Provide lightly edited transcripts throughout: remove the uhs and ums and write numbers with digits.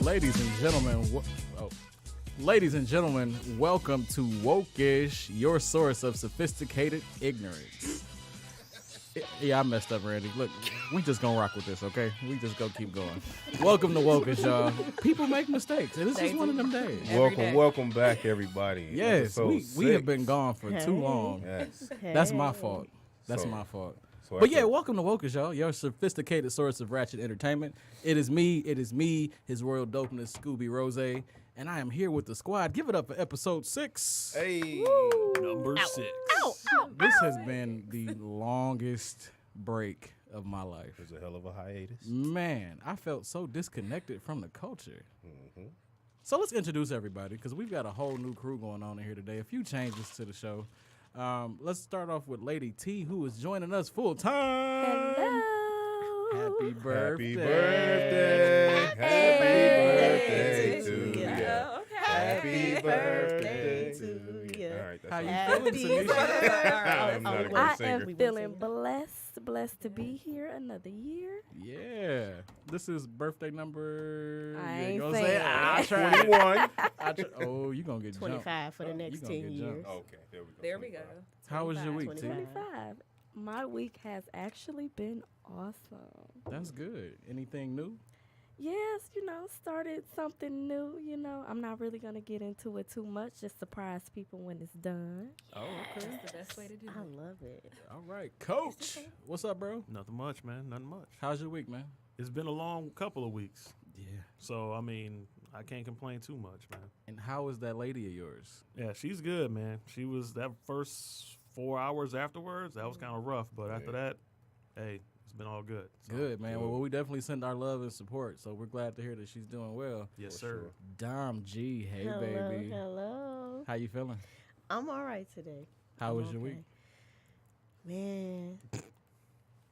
Ladies and gentlemen, welcome to Wokish, your source of sophisticated ignorance. Yeah, I messed up, Randy. Look, we just gonna rock with this, okay? We just gonna keep going. Welcome to Wokish, y'all. People make mistakes, and this is one of them days. Welcome back, everybody. Yes, we have been gone for too long. Yes. That's my fault. That's my fault. But yeah, welcome to Wokish, y'all. Your sophisticated source of ratchet entertainment. It is me, His Royal Dopeness, Scooby Rose, and I am here with the squad. Give it up for episode 6. Hey, number 6. This has been the longest break of my life. it was a hell of a hiatus. Man, I felt so disconnected from the culture. Mm-hmm. So let's introduce everybody, because we've got a whole new crew going on in here today. A few changes to the show. Let's start off with Lady T, who is joining us full time. Hello. Happy birthday. Happy birthday to you. Happy birthday to you. All right, that's How all. you feeling, Tanisha? I'm not a great I singer. am feeling blessed to be here another year. Yeah. This is birthday number... I you ain't gonna saying say it? that. I'll try. 21. Oh, you gonna get 25 for the You next gonna 10 get years. jumped. Okay, there we go. There we go. 25. How was your week, T? 25. My week has actually been awesome. That's good. Anything new? Yes, started something new, I'm not really going to get into it too much. Just surprise people when it's done. Oh, okay. That's the best way to do I it. love it. All right. Coach, what's up, bro? Nothing much, man. Nothing much. How's your week, man? It's been a long couple of weeks. Yeah. So, I mean, I can't complain too much, man. And how is that lady of yours? Yeah, she's good, man. She was that first 4 hours afterwards. That was kind of rough. But after that, hey, it's been all good. So, Good, man. Well, we definitely send our love and support. So we're glad to hear that she's doing well. Yes, For sir. sure. Dom G, hey, hello, baby. hello. How you feeling? I'm all right today. How was your Okay. week? Man,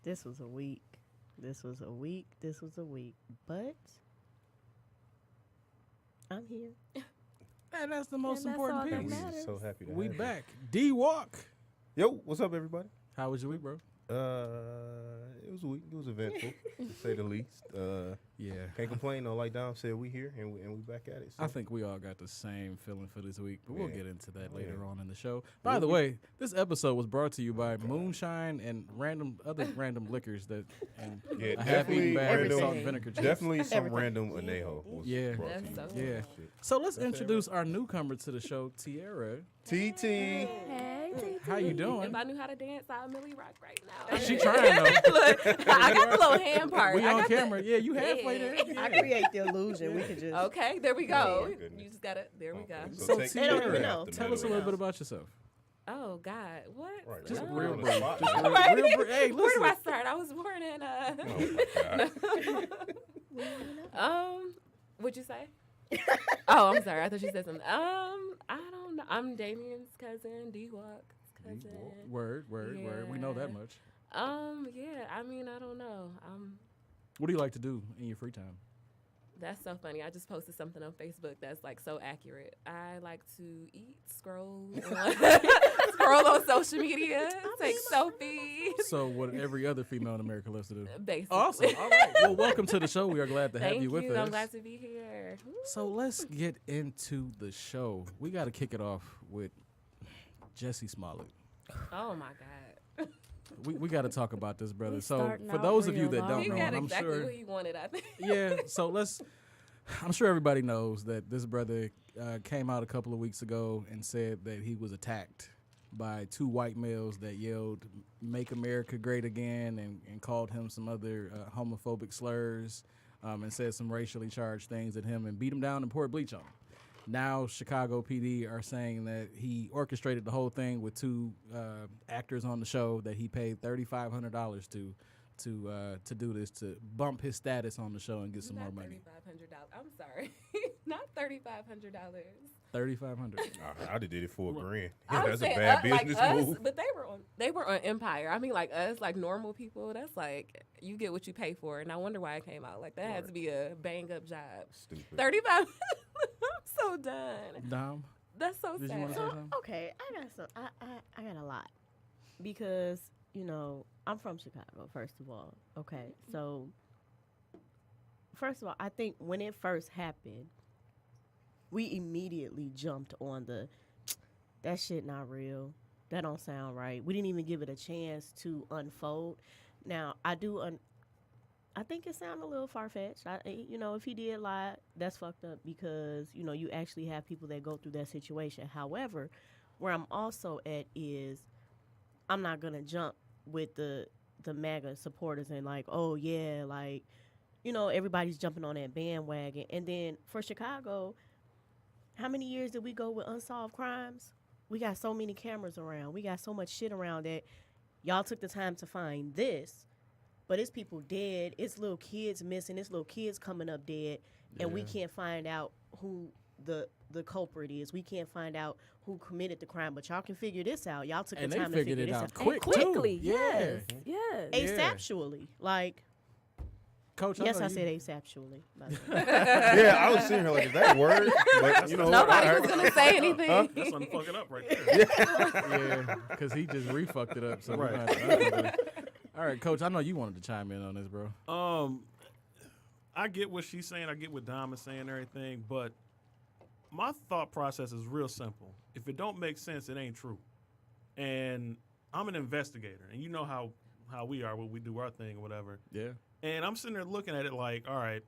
this was a week. But I'm here. Man, that's the most And that's all important that piece. matters. We're so happy to We have you. back. D-Walk. Yo, what's up, everybody? How was your week, bro? It was a week. It was eventful, to say the least. Yeah. Can't complain, though. Like Dom said, we here and we back at it. So. I think we all got the same feeling for this week, but we'll Yeah. get into that Yeah. later on in the show. By the way, this episode was brought to you by moonshine and other random liquors that and Yeah, a half-eaten definitely bag of random- salt and vinegar chips. Definitely some Everything. random anejo was Yeah. brought That's to you. so Yeah. Shit. So let's introduce our newcomer to the show, Tiara. TT. Hey, TT. How you doing? If I knew how to dance, I'd Millie Rock right now. She trying though. Look, I got the little hand part. We I on got the- camera. Yeah, you halfway there. I Yeah. create the illusion. We could just. Okay, there we go. Oh, goodness. You just gotta. There we go. Okay, So take Tiara, care even of know. the Tell us a middle. little bit about yourself. Oh God, what? Right, Just right. real On the brief. spot. Just Right. real brief. Hey, Where do I listen. start? I was born in Oh, my God. What'd you say? Oh, I'm sorry. I thought you said something. I don't know. I'm Damien's cousin, D-Walk's cousin. Word. We know that Yeah. much. Yeah. I mean, I don't know. What do you like to do in your free time? That's so funny. I just posted something on Facebook that's like so accurate. I like to eat, scroll on social media, take selfies. So what every other female in America loves to do. Basically. Awesome. All right. Well, welcome to the show. We are glad to have Thank you with us. I'm glad to be here. So let's get into the show. We got to kick it off with Jesse Smollett. Oh my God. We got to talk about this, brother. We So starting for out those of you real that low. don't He know, got I'm exactly sure. what he wanted, I think. Yeah. So I'm sure everybody knows that this brother came out a couple of weeks ago and said that he was attacked by two white males that yelled "Make America Great Again" and called him some other homophobic slurs and said some racially charged things at him and beat him down and poured bleach on him. Now Chicago PD are saying that he orchestrated the whole thing with two actors on the show that he paid $3,500 to do this, to bump his status on the show and get some more Not money. $3,500. I'm sorry. Not $3,500. $3,500. I'd have did it for $1,000. Yeah, I'm that's a saying, bad like business us, move. but they were on Empire. I mean, like us, like normal people. That's like you get what you pay for, and I wonder why it came out like that. Had to be a bang up job. Stupid. 35. I'm so done. Dom, That's so did you sad. want to say something? Okay, I got some. I got a lot because I'm from Chicago. First of all, okay. So first of all, I think when it first happened, we immediately jumped on that shit not real. That don't sound right. We didn't even give it a chance to unfold. Now, I think it sounded a little far-fetched. If he did lie, that's fucked up because, you actually have people that go through that situation. However, where I'm also at is I'm not going to jump with the MAGA supporters and like, oh, yeah, like, everybody's jumping on that bandwagon. And then for Chicago, how many years did we go with unsolved crimes? We got so many cameras around. We got so much shit around that y'all took the time to find this. But it's people dead. It's little kids missing. It's little kids coming up dead. And we can't find out who the culprit is. We can't find out who committed the crime. But y'all can figure this out. Y'all took the time to figure this out. Quickly. Yeah. Yes. Asexually. Like, Coach, yes, I said asexually. Yeah, I was sitting here like, is that a word? But, Nobody was gonna say anything. That's gonna fuck it up right there. Yeah, because he just re-fucked it up. So we're Right. gonna have to unfuck it. All right, Coach, I know you wanted to chime in on this, bro. I get what she's saying. I get what Dom is saying and everything, but my thought process is real simple. If it don't make sense, it ain't true. And I'm an investigator, and you know how we are when we do our thing or whatever. Yeah. And I'm sitting there looking at it like, all right,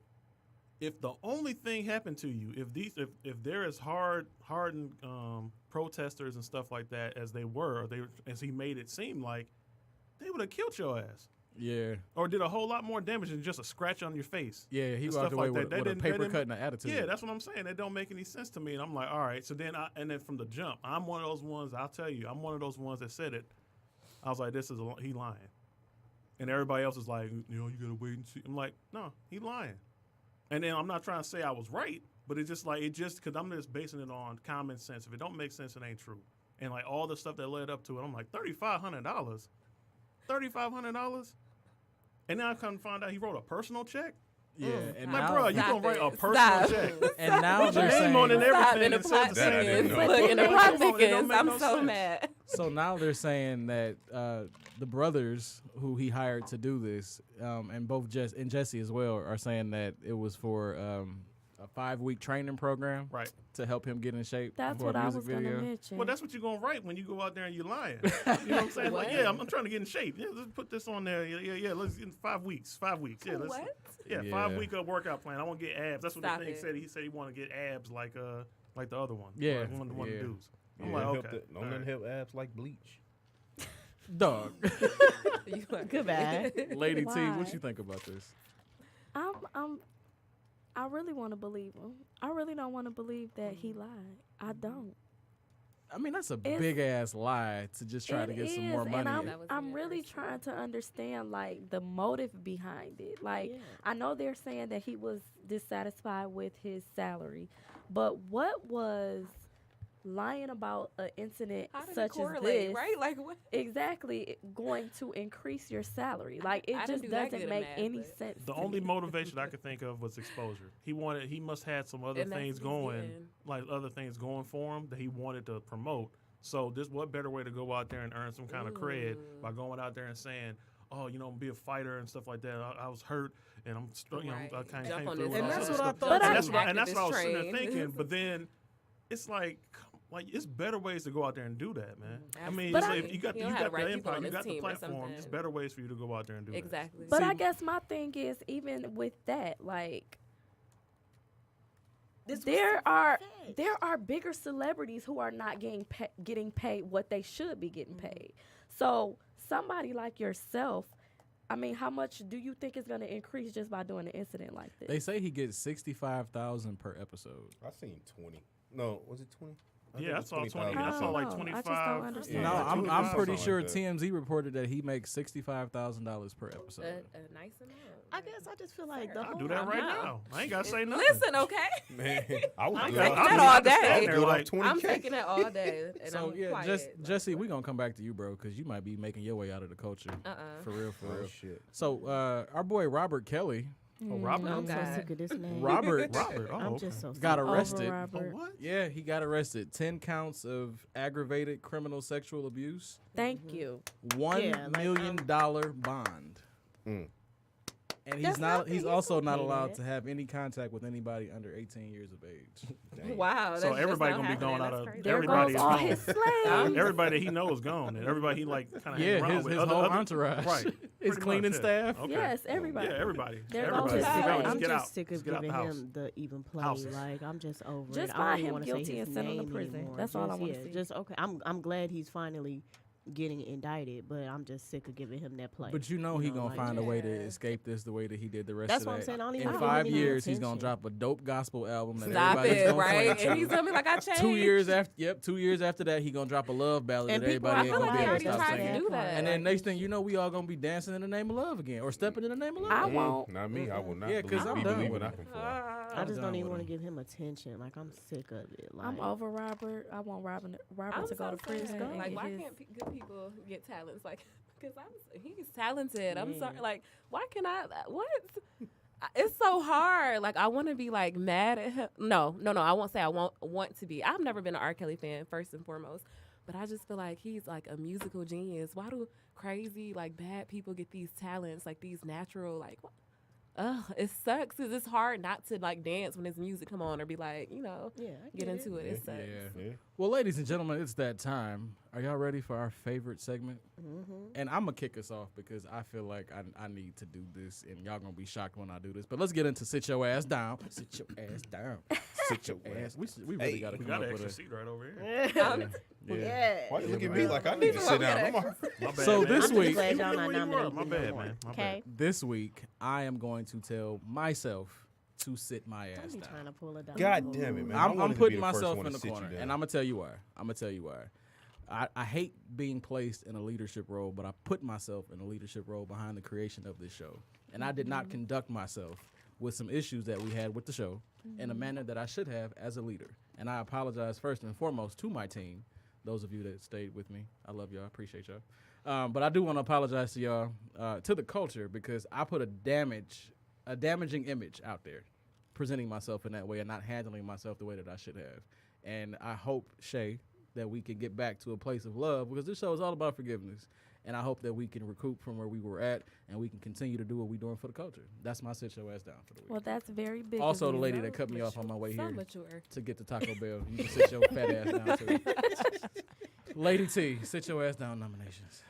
if the only thing happened to you, if there is hardened protesters and stuff like that as they were, as he made it seem like, they would have killed your ass. Yeah. Or did a whole lot more damage than just a scratch on your face. Yeah, he and walked stuff away like that. with a paper cut and an attitude. Yeah, that's what I'm saying. That don't make any sense to me. And I'm like, all right. So then, from the jump, I'm one of those ones. I'll tell you, I'm one of those ones that said it. I was like, he lying. And everybody else is like, you gotta wait and see. I'm like, no, he lying. And then I'm not trying to say I was right, but it's just like because I'm just basing it on common sense. If it don't make sense, it ain't true. And like all the stuff that led up to it, I'm like, $3,500, and then I come to find out he wrote a personal check. Yeah, and Like, now, bro, you Stop gonna write a it. personal Stop. check? and now With your they're name on it and saying, Stop, everything. in the It says plot the That I same. didn't know. Look, in the Come plot on, it don't thickens. make I'm no so sense. mad. so now they're saying that the brothers who he hired to do this, and both Jess and Jesse as well, are saying that it was for a 5-week training program, Right. to help him get in shape. That's for what a I music was going to video. mention. Well, that's what you're gonna write when you go out there and you're lying. You know what I'm saying? Like, What? yeah, I'm trying to get in shape. Yeah, let's put this on there. Yeah. Let's in 5 weeks. 5 weeks. Yeah, let's. What? Yeah, Yeah. 5-week workout plan. I want to get abs. That's what Stop the thing it. said. He said he want to get abs like the other one. Yeah, like one of the yeah. dudes. I'm Yeah, like, help okay. the- don't nothing help abs like bleach. Dog. You are Goodbye. Lady T, Why? what you think about this? I really want to believe him. I really don't want to believe that he lied. I don't. I mean, that's a It's- big ass lie to just try to It get some is, more and money. That was I'm me really first. trying to understand like the motive behind it. Like Yeah. I know they're saying that he was dissatisfied with his salary, but what was lying about an incident How did it such as correlate, this right? Like what? exactly going to increase your salary? Like it I didn't just do that doesn't good at make math, any but- sense. The to only me. motivation I could think of was exposure. He must have some other And that's things what he's going, getting. like other things going for him that he wanted to promote. So what better way to go out there and earn some kind of cred by going out there and saying, oh, be a fighter and stuff like that. I was hurt and I'm, Right. I kind of Jump came on through. this And And all that's that what I stuff. thought. But And I- that's what I was sitting there Activist thinking. train. But then it's like it's better ways to go out there and do that, man. I mean, But it's I- like if you got He the don't have the right empire, people on you his got the team or platform. something. There's better ways for you to go out there and do that. Exactly. But I See- guess my thing is even with that, like This was there so are far-fetched. there are bigger celebrities who are not getting paid what they should be getting paid. So somebody like yourself, I mean, how much do you think is going to increase just by doing an incident like this? They say he gets $65,000 per episode. I seen 20. No, was it 20? Yeah, I saw 20. I I saw don't like know. I 25. just don't understand. No, Yeah, I'm 25, pretty something sure like that. TMZ reported that he makes $65,000 per episode. a nice amount. I guess I just feel like the I'll whole do that right No. now. I ain't got to say nothing. Listen, okay? Man, I was I'm good taking off- that I all was day. They're good off like, 20K. I'm taking that all day. And So I'm yeah, quiet. Jesse, we gonna come back to you, bro, because you might be making your way out of the culture. For real, for Oh, real. shit. So our boy Robert Kelly, Oh, Robert? I'm so God. sick of this name. Robert Robert. Oh, I'm okay. just so sick. got Over arrested. Oh, Robert. what? Yeah, he got arrested. 10 counts of aggravated criminal sexual abuse. Thank you. $1 Yeah, like, million bond. Mm. And he's That's not. nothing. He's He's also not okay allowed with to have any contact with anybody under 18 years of age. Damn. Wow. So that's just everybody not gonna be happening. going out That's of crazy. There everybody goes is all gone. his slaves. Everybody he knows gone, and everybody he like kind of Yeah, hang around his with. whole entourage. Right. His Pretty cleaning much, yeah. staff. Okay. Yes, everybody. Yeah, everybody. There everybody. goes his Just slave. get I'm out. just sick Just of get out giving the house. him the even play. Houses. Like I'm just over Just it. I find don't even him want to say guilty his and send him to name prison. anymore. That's all I Just- wanna yeah, see. Just okay. I'm glad he's finally getting indicted, but I'm just sick of giving him that play. But you know he gonna like, find a way to Yeah. escape this the way that he did the rest That's of what I'm that. saying. I don't even In give 5 him any years, he's gonna attention. drop a dope gospel album that Stop everybody's it, gonna right? cling And to. he's gonna be like, I changed. 2 years after, 2 years after that, he gonna drop a love ballad And that people, everybody I ain't feel gonna like be he able to already stop tried to saying. do that. And then next thing you know, we all gonna be dancing in the name of love again, or stepping in the name of love. I again. won't. Not me. I will not. Yeah, 'cause believe I'm me done believing with I it. can fly. I just done don't even with want to him. give him attention. Like I'm sick of it. Like I'm over Robert. I want Robert I'm to go so to prison. sad. and Like, get why his- can't good people get talents? Like, because he's talented. I'm Yeah. sorry. Like, why can I? What? It's so hard. Like, I want to be like mad at him. No. I won't say I won't want to be. I've never been an R. Kelly fan, first and foremost. But I just feel like he's like a musical genius. Why do crazy like bad people get these talents? Like these natural like. It sucks because it's hard not to like dance when his music come on or be like, yeah, I get into it. It sucks. Yeah. Well, ladies and gentlemen, it's that time. Are y'all ready for our favorite segment? And I'm gonna kick us off because I feel like I need to do this, and y'all gonna be shocked when I do this. But let's get into sit your ass down. Sit your ass down. Sit your ass. We really Hey, gotta We come got up an with extra a. seat right over here. Yeah. Why you look at me like I need to sit down? I'm all right. My bad, So man. this I'm week- just glad You y'all knew not where you were. nominating My me bad, no more. man. My Okay, This week, I am going to tell myself to sit my don't ass be down. trying to pull it down. God damn it, man. I I'm wanted to be putting the first myself one in to the sit you corner, down. and I'm gonna tell you why. I hate being placed in a leadership role, but I put myself in a leadership role behind the creation of this show, and I did not conduct myself with some issues that we had with the show in a manner that I should have as a leader. And I apologize first and foremost to my team, those of you that stayed with me. I love y'all, appreciate y'all. But I do want to apologize to y'all, to the culture, because I put a damaging image out there, presenting myself in that way and not handling myself the way that I should have. And I hope, Shay, that we can get back to a place of love, because this show is all about forgiveness. And I hope that we can recoup from where we were at, and we can continue to do what we're doing for the culture. That's my sit your ass down for the week. Well, that's very big. Also, of the you. lady that cut me off on my way So here mature. to get to Taco Bell, you can sit your fat ass down too. Lady T, sit your ass down nominations.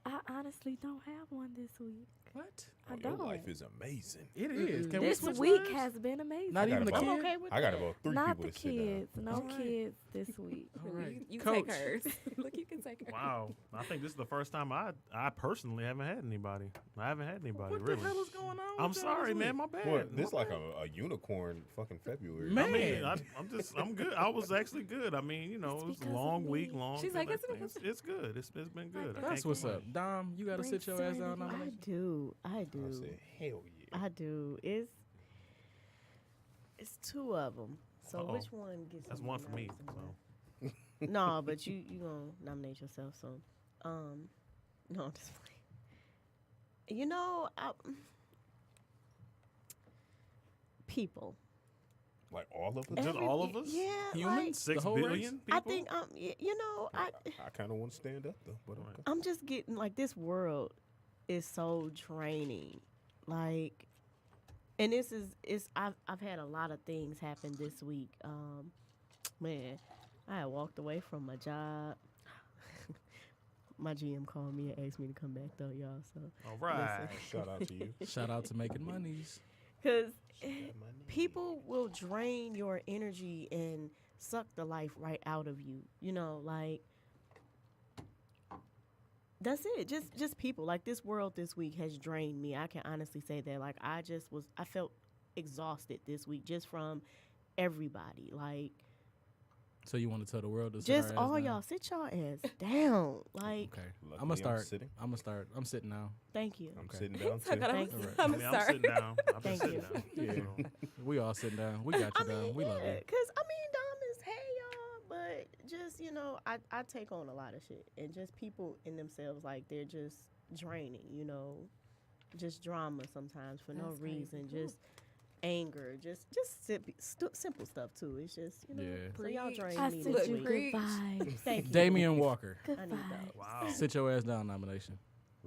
I honestly don't have one this week. What? I Your don't. life is amazing. It is. Can we This switch week lives? has been amazing. Not I even the got kid. about- I'm okay with I got that. about 3 Not people the to sit down. kids. No All right. kids this week. All right. You Coach. take hers. Look, you can take hers. Wow. I think this is the first time I personally haven't had anybody. I haven't had anybody, What really. the hell is going on? I'm with y'all sorry, this man. week? My bad. What? This My like bad. a unicorn fucking February. Man. I mean, I'm good. I was actually good. I mean, you know, It's it was a because of long me. week, long. She's like, good, it's- it's good. It's been good. I That's can't what's complain. up. Dom, you got to Bring sit your ass down serenity. I nomination. do. I I do. said, hell yeah. I do. It's 2 of them. So Uh-oh. which one gets? That's me one for me. nervous more? So. No, but you gonna nominate yourself. So, no, I'm just playing. You know, people. Like all of us? Just all of us? Yeah, Humans? like, 6 The whole billion race? people? I think you know, I kind of want to stand up though, but okay. I'm just getting like this world is so draining. Like, and I've had a lot of things happen this week. Man, I had walked away from my job. My GM called me and asked me to come back though, y'all. So, All right. Shout out to you. Shout out to making monies. because Shout out my name. people will drain your energy and suck the life right out of you. You know, like that's it. Just people. Like this world this week has drained me. I can honestly say that. Like I felt exhausted this week just from everybody. Like So you want to tell the world to sit just our ass all down? y'all sit y'all ass down. Like Okay. Luckily, I'm gonna I'm start. sitting. I'm sitting now. thank you. I'm Okay. sitting down So I too. gotta- Thank you. Alright. I I'm mean, I'm sorry. sitting down. I've been Thank sitting you. down. Yeah. So. We all sitting down. We got you I down. mean, We love you. because I mean, Dom is hey y'all, but just you know, I take on a lot of shit, and just people in themselves like they're just draining, you know, just drama sometimes for no That's crazy. reason, Cool. just anger, just simple stuff too. It's just you know, Yeah. so y'all Preach. drain I me sent this you week. good Preach. vibes. Thank you. Damian Walker, Good I need vibes. those. Wow. sit your ass down nomination.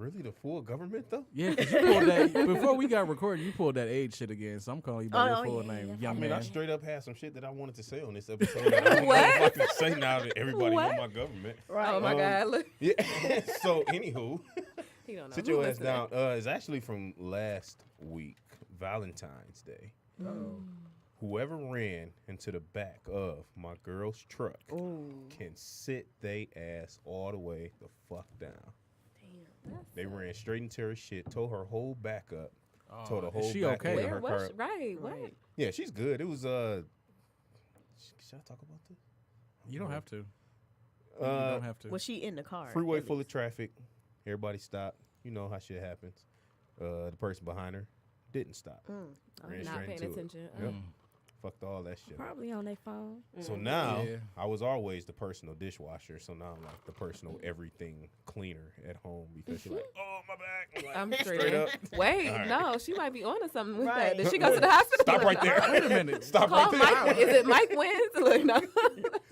Really, the full government though? Yeah, 'cause you pulled that before we got recorded. You pulled that age shit again, so I'm calling you by your full name, young I mean, I man. straight up had some shit that I wanted to say on this episode. That I don't know if I can say now that everybody know my government. Right. Oh my God! Look, Yeah. So, anywho, he don't know. sit who your ass listening. down. It's actually from last week, Valentine's Day. Whoever ran into the back of my girl's truck can sit they ass all the way the fuck down. They ran straight into her shit, tore her whole back up, tore the whole is she back okay? end of Where her was car. she? Right? What? Yeah, she's good. It was should I talk about this? You don't have to. You don't have to. Was she in the car? Freeway at full of least? traffic. Everybody stopped. You know how shit happens. The person behind her didn't stop. Ran Not straight paying into it. attention. Yep. Fucked all that shit. Probably on their phone. So now Yeah. I was always the personal dishwasher. So now I'm like the personal everything cleaner at home because she's like, oh my back. I'm like, I'm straight, straight up. Wait, All right. no, she might be onto something with Right. that. Did she go to the hospital? Stop right there. Wait a minute. Stop Call right Mike. there. Is it Mike wins? Look, no.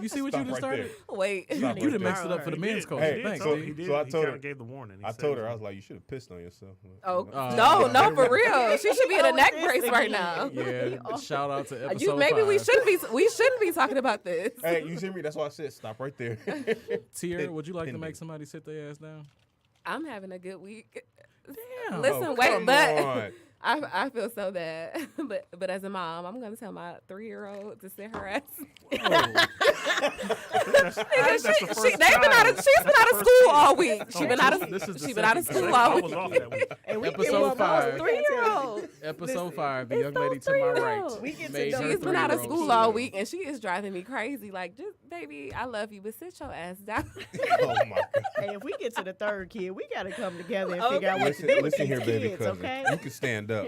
You see what Stop you just right started? Wait. Stop You right done there. mixed it up for the He men's did. coach. Hey, Thanks, so- D. He did. so I He told kinda her- gave the warning. He I said told it her, I was was like, you should have pissed on yourself. Oh Oh, no, for real. She should be in a neck this brace right again. now. Yeah, shout out to episode You maybe 5. we shouldn't be talking about this. Hey, you see me? That's why I said stop right there. Tier, would you like to Pending. make somebody sit their ass down? I'm having a good week. Damn. Listen, Oh, wait, come but on. I feel so bad. But as a mom, I'm gonna tell my 3-year-old to sit her ass. That's the first She's been out of school all week. She been out of This is the she been out of second school I all was week. off that week. And we Episode 5. 3-year-old. Episode 5, the it's young those lady to my right. 3-year-olds. We get to made know her She's been out of 3-year-old school all sit week, and she is driving me crazy. Like, just baby, I love you, but sit your ass down. Oh my God. Hey, if we get to the third kid, we got to come together and Okay. figure out what to do with Listen these here, baby kids, cousin. okay? You can stand up.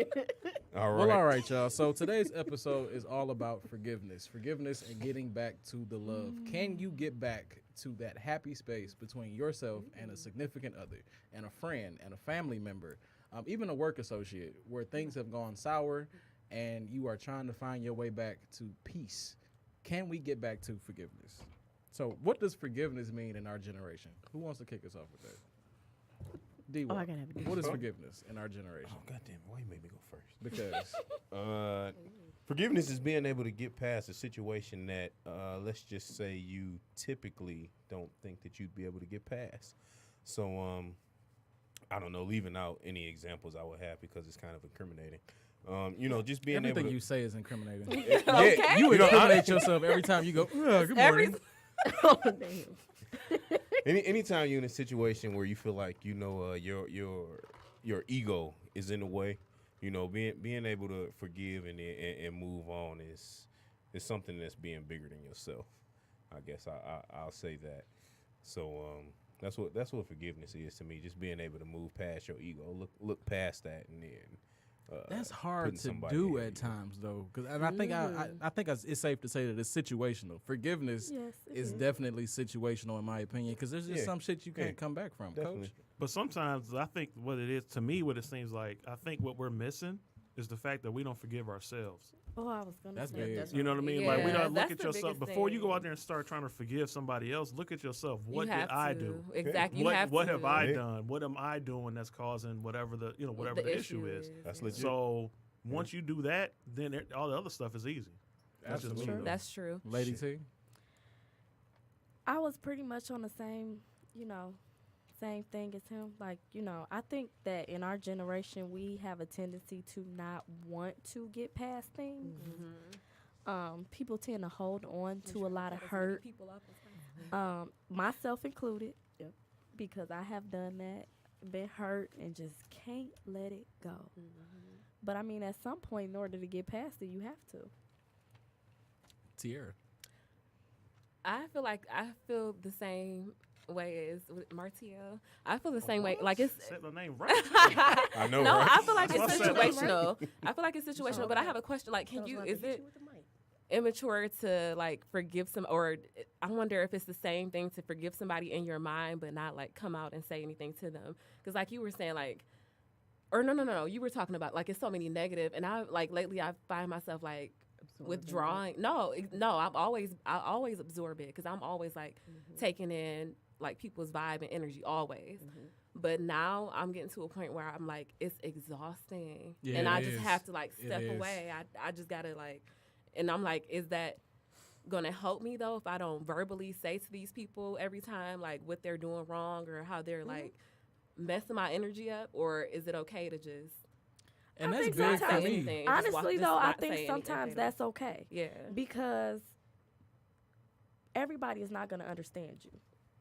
All right. Well, all right, y'all. So today's episode is all about forgiveness. Forgiveness and getting back to the love. Can you get back to that happy space between yourself and a significant other and a friend and a family member, even a work associate, where things have gone sour and you are trying to find your way back to peace? Can we get back to forgiveness? So what does forgiveness mean in our generation? Who wants to kick us off with that? D. Oh, I gotta have a What is forgiveness in our generation? Oh, goddamn. Why you made me go first? Because Forgiveness is being able to get past a situation that, let's just say, you typically don't think that you'd be able to get past. So, I don't know, leaving out any examples I would have because it's kind of incriminating. Just being everything able to. you say is incriminating. Okay. You know, incriminate yourself every time you go, good morning. Oh, damn. Anytime you're in a situation where you feel like your ego is in the way, being able to forgive and move on is something that's being bigger than yourself. I guess I'll say that. So that's what forgiveness is to me. Just being able to move past your ego, look past that, and then That's hard putting to somebody do ahead at of you. times, though, because I think I think it's safe to say that it's situational. Forgiveness Yes, it is is. definitely situational, in my opinion, because there's just Yeah. some shit you can't Yeah. come back from, Definitely. Coach. But sometimes I think what it is, to me, what it seems like, I think what we're missing is the fact that we don't forgive ourselves. Oh, I was gonna That's say big. That's You know what I mean? Like, we Yeah, don't that's look at the yourself biggest before you go thing. out there and start trying to forgive somebody else. Look at yourself. What You did have I to. do? Exactly. You What have what to. have I Yeah. done? What am I doing that's causing whatever the issue is? That's yeah. legit. So once you do that, then all the other stuff is easy. That's just me, Absolutely. though. That's true. Lady Shit. T. I was pretty much on the same thing as him. Like, I think that in our generation, we have a tendency to not want to get past things. People tend to hold on to a lot of hurt, myself included. Yep. Because I have done that, been hurt, and just can't let it go. But I mean, at some point, in order to get past it, you have to. Tierra. I feel the same way as with Martiel. I feel the same way. Like it's. Said the name right. I know, No, right? I feel like That's it's what I said. situational. I feel like it's situational, but I have a question. Like, can you? Is it immature to like forgive some, or I wonder if it's the same thing to forgive somebody in your mind, but not like come out and say anything to them? Because like you were saying, like, or no, you were talking about like it's so many negative, and I like lately I find myself like withdrawing. No, I always absorb it because I'm always like taking in like people's vibe and energy always. Mm-hmm. But now I'm getting to a point where I'm like, it's exhausting. Yeah, and I it just is. have to like It step is. away. I just gotta like, and I'm like, is that gonna help me though if I don't verbally say to these people every time like what they're doing wrong or how they're like messing my energy up, or is it okay to just And I that's think big for sometimes- me. anything, just Honestly, just though, I not think say sometimes anything? that's okay Yeah. because everybody is not going to understand you.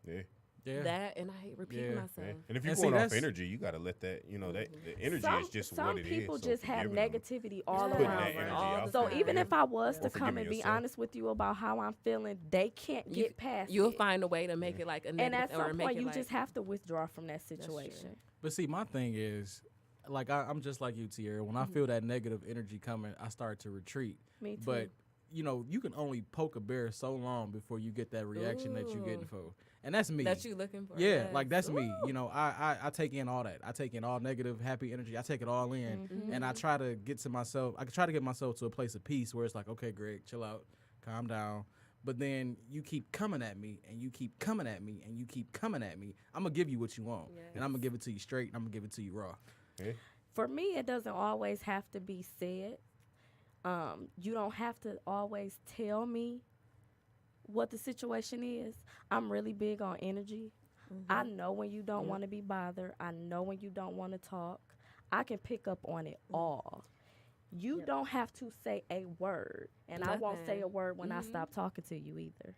Yeah. Yeah. That, and I hate repeating Yeah. myself. Yeah. And if you're And see, going off that's- energy, you got to let that, that the energy some is just some what it is. people So just have forgiving them. negativity all putting around. that energy all out the So there. even Yeah. if I was Or to come forgiving and be yourself. honest with you about how I'm feeling, they can't get past You'll it. find a way to make it like a And negative, at or some make point, it you like, just have to withdraw from that true. situation. But see, my thing is, like, I'm just like you, Tierra. When I feel that negative energy coming, I start to retreat. Me too. But you can only poke a bear so long before you get that reaction that you're getting for, and that's me. that you looking for. Yeah, yes. like that's me. Ooh. I take in all that. I take in all negative, happy energy. I take it all in, Mm-hmm. and I try to get to myself. I try to get myself to a place of peace where it's like, okay, Greg, chill out, calm down. But then you keep coming at me, and you keep coming at me, and you keep coming at me. I'm gonna give you what you want, and I'm gonna give it to you straight, and I'm gonna give it to you raw. Yeah. For me, it doesn't always have to be said. You don't have to always tell me what the situation is. I'm really big on energy. I know when you don't want to be bothered. I know when you don't want to talk. I can pick up on it all. You don't have to say a word. And I won't say a word when I stop talking to you either.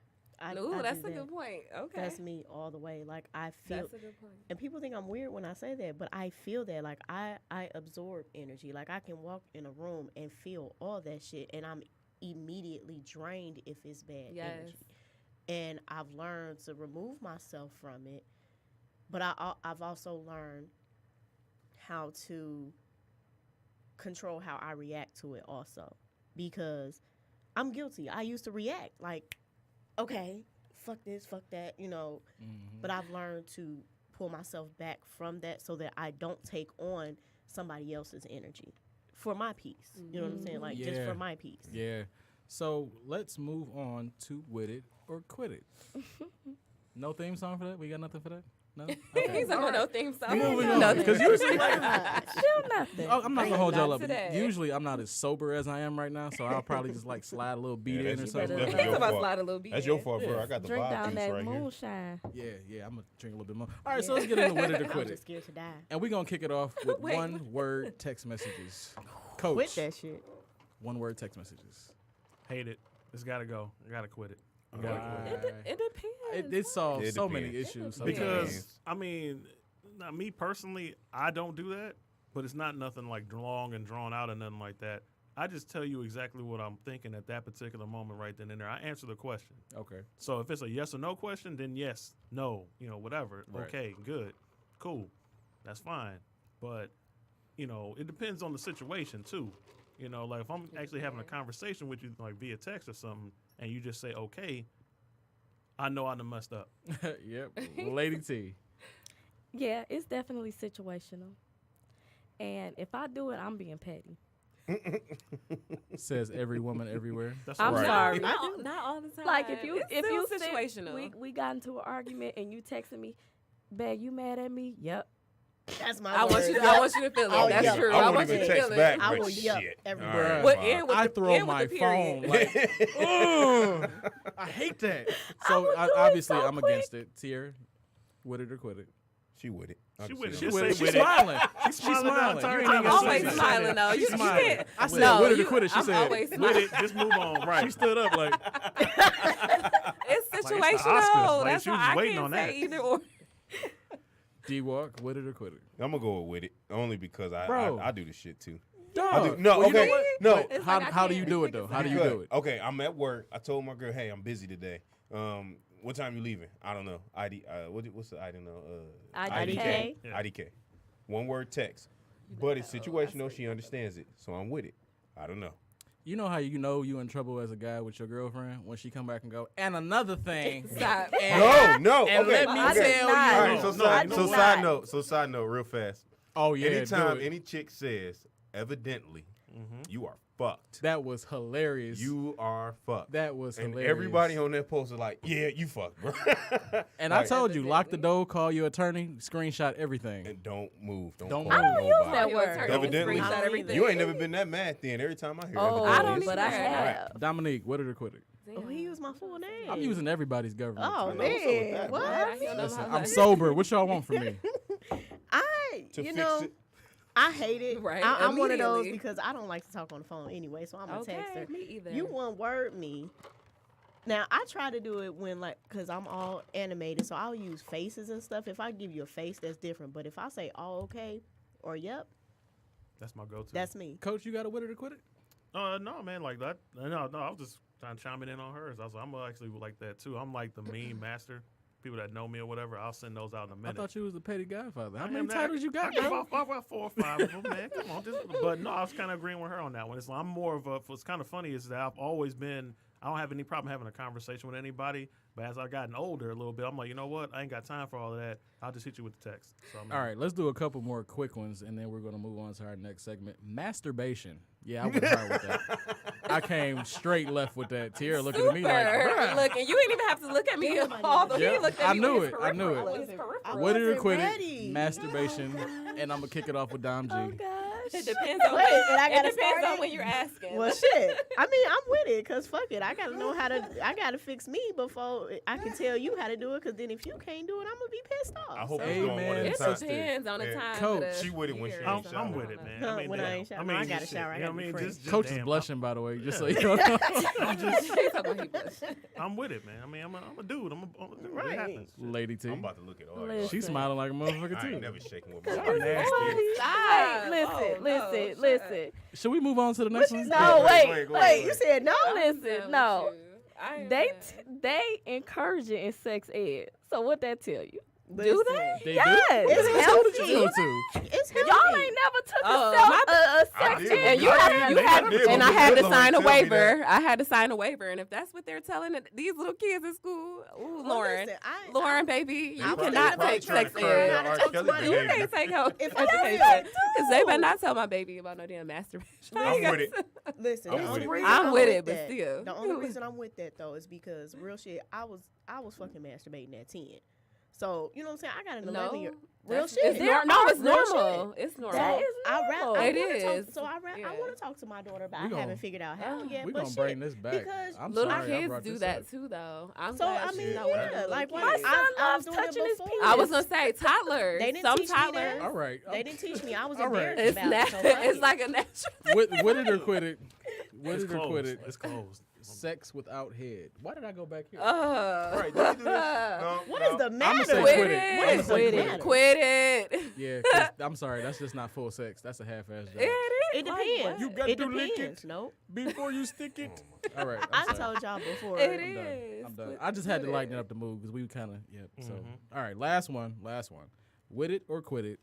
Ooh, I that's do a that. good point. Okay. That's me all the way. Like I feel, That's a good point. and people think I'm weird when I say that, but I feel that. Like I absorb energy. Like I can walk in a room and feel all that shit, and I'm immediately drained if it's bad Yes. energy. And I've learned to remove myself from it, but I've also learned how to control how I react to it also, because I'm guilty. I used to react like, okay, fuck this, fuck that, but I've learned to pull myself back from that so that I don't take on somebody else's energy for my peace. You know what I'm saying? Like just Yeah. for my peace. Yeah. So let's move on to With It or Quit It. No theme song for that? We got nothing for that? No? Okay. He's on no theme song. Moving on. Nothing. Because usually, Still nothing. I'm not going to hold y'all Not up. today. Usually I'm not as sober as I am right now, so I'll probably just like slide a little beat in or that's something. definitely He's your about to fault. slide a little beat. That's your fault, bro. I got the Drink vibe down juice that right here. moonshine. Yeah, I'm going to drink a little bit more. All right, so let's get into With It or I'm Quit just It. scared to die. And we're going to kick it off with Wait. one-word text messages. Coach, Quit that shit. one-word text messages. Hate it. It's got to go. I got to quit it. I gotta quit it. It depends. It solves It so many depends. issues. It depends. Because I mean, now, me personally, I don't do that, but it's not nothing like long and drawn out and nothing like that. I just tell you exactly what I'm thinking at that particular moment right then and there. I answer the question. Okay. So if it's a yes or no question, then yes, no, whatever. Right. Okay, good, cool, that's fine. But it depends on the situation too. Like if I'm actually having a conversation with you, like via text or something, and you just say okay, I know I done messed up. Yep. Lady T. Yeah, it's definitely situational. And if I do it, I'm being petty. Says every woman everywhere. That's I'm right. sorry. Not all the time. Like if you It's sit- situational. we got into an argument and you texted me, "Babe, you mad at me?" Yep. That's my I want word. you to feel it. Oh, That's yeah. true. I I won't want you even to text feel back, it. I but will yup shit. everywhere. All right, What fine. end with I the throw end my with the period. phone like, ugh, I hate that. So would do it obviously so I'm quick. against it. Tier, with it or quit it. She with it. I She can with see it. that. She She's with it. smiling. She's smiling smiling. the entire You time. ain't even Always see it. smiling though. She's You smiling. can't. I said No, with it or you- quit it. She I'm said always with With it. it, just move on. Right. She stood up like, It's the situational. Oscars. Like, That's she why was I waiting can't on say that. either or. D-Walk, with it or quit it. I'm gonna go with it only because Bro. I do this shit too. Dog. No, Well, you know okay, what? no. But It's how like I how do can't you do it pick a though? How do you Good. do it? Okay, I'm at work. I told my girl, hey, I'm busy today. What time you leaving? I don't know. What's the I don't know? IDK. Yeah. IDK. One word text. But it's situational. She understands it, so I'm with it. I don't know. You know how you know you in trouble as a guy with your girlfriend when she come back and go, and another thing. Stop. No. And Okay. let me I tell did you. not. All right. No, So no, side. no. So I did side not. note. So side note, real fast. Oh yeah. Anytime do it. any chick says, evidently, you are fucked. That was hilarious. You are fucked. That was and hilarious. everybody on that post is like, yeah, you fucked, bro. And I Like, told you, lock the door, call your attorney, screenshot everything. and don't move. Don't Don't call move. I don't use nobody. that Your word. attorney Evidently. screenshot I don't everything. You ain't never been that mad then. Every time I hear Oh, I evidently, don't it's but either. I just Right. have. Dominique, what did or quit it? Oh, he used my full name. I'm using everybody's government. Oh I know, what's up with man, that, bro? what? Listen, I'm sober. What y'all want from me? To you fix know, it. I hate it. Right, I'm one of those immediately. because I don't like to talk on the phone anyway, so I'm a Okay, texter. me either. You one word me. Now I try to do it when cause I'm all animated, so I'll use faces and stuff. If I give you a face, that's different. But if I say "all okay" or "yep," That's my go-to. that's me. Coach, you got a with it or quit it? No, man, like that. No, I was just trying to chime in on hers. I was like, I'm actually like that too. I'm like the meme master. People that know me or whatever, I'll send those out in a I minute. thought you was the petty godfather. How I many am that. titles you got, I got bro? about 4 or 5 of them, man. Come on, but no, I was kind of agreeing with her on that one. It's I'm more of a. What's kind of funny is that I've always been. I don't have any problem having a conversation with anybody. But as I've gotten older a little bit, I'm like, you know what? I ain't got time for all of that. I'll just hit you with the text. So, I mean, All right, let's do a couple more quick ones, and then we're going to move on to our next segment. Masturbation. Yeah, I went hard with that. I came straight left with that. Tierra looking at me like, bruh. Look, and you ain't even have to look at me all the way. Yeah, You looked at I me knew with it. his I knew it. peripheral. His peripheral. What did or wasn't quit ready. it? Masturbation. And I'm going to kick it off with Dom G. Oh gosh. It depends on Wait, and I it gotta depends start on it? when you're asking. Well, shit. I mean, I'm with it because fuck it. I gotta know how to. I gotta fix me before I can tell you how to do it. Because then if you can't do it, I'm gonna be pissed off. I hope So- it's Hey, going one at man. a It time. depends on the Yeah. time. Coach, of the she with it when she year ain't or I'm something. with it, man. Huh, I mean, when I damn. ain't shower. I No, I mean, gotta just shower. I shit. You know gotta what I be mean? fresh. Just Coach is damn, blushing, by the way, just so Yeah. you know. She's talking about he blushed. I'm with it, man. I mean, I'm a dude. I'm a dude. Right. It happens. Lady T. I'm about to look at all Listen. y'all. She's smiling like a motherfucker, I ain't too. never shaking with my Y'all wife. nasty. Stop. Listen, Oh, no, listen, shut listen. Should we move on to the next one? No, Go wait, ahead, go wait. ahead. You said no. I'm done Listen, with no. you. I ain't They done. they encourage it in sex ed. So what that tell you? Listen, They Yes. do? It's Who healthy. did you go to? It's healthy. Y'all ain't never took Oh, a I sex did. ed. And you I have, did. you had, I did, and but I had to Miss Lord sign a tell me that. waiver. I had to sign a waiver, and if that's what they're telling these little kids in school, ooh, Well, Lauren, listen, Lauren, baby, you probably- cannot probably take trying to sex curb ed. your How to R. talk to Kelly my You behavior. can't take no If I education do. because they better not tell my baby about no damn masturbation. I'm with it. Listen, I'm the with only it. reason I'm with it, but that- still. The only reason I'm with that though is because real shit. I was fucking masturbating at 10. So you know what I'm saying. I got an 11-year real That's- shit. It's There no, are it's real normal. It's normal. That is I normal. It wanna talk, is. so I Yeah. want to talk to my daughter, but We I gon- haven't figured out how yet. We're but going to bring shit, this back. because I'm Little sorry I kids brought do this that up. too, though. I'm So glad I she's mean, not one of yeah, those little like kids. why? My son I was loves doing it touching his before. penis. I was gonna say toddlers. They didn't Some teach me toddlers. that. All right. They didn't teach me. I was All right. embarrassed It's about it. So fuck it's it. like a natural. With it or quit it. With It's it or quit it. closed. It's closed. Sex without head. Why did I go back here? All right, did you do this? No, What no. is the I'ma matter? say Quit quit it. it. I'ma say Quit quit it. it. Quit it. Yeah, 'cause I'm sorry. That's just not full sex. That's a half-ass job. It is. It depends. You got it to lick depends. it. Nope. Before you stick it. All right. I I'm sorry. told y'all before. It I'm done. is. I'm done. Quit- I just had to quit lighten it. up the mood because we kind of, yeah. So, Mhm. all right, last one. With it or quit it.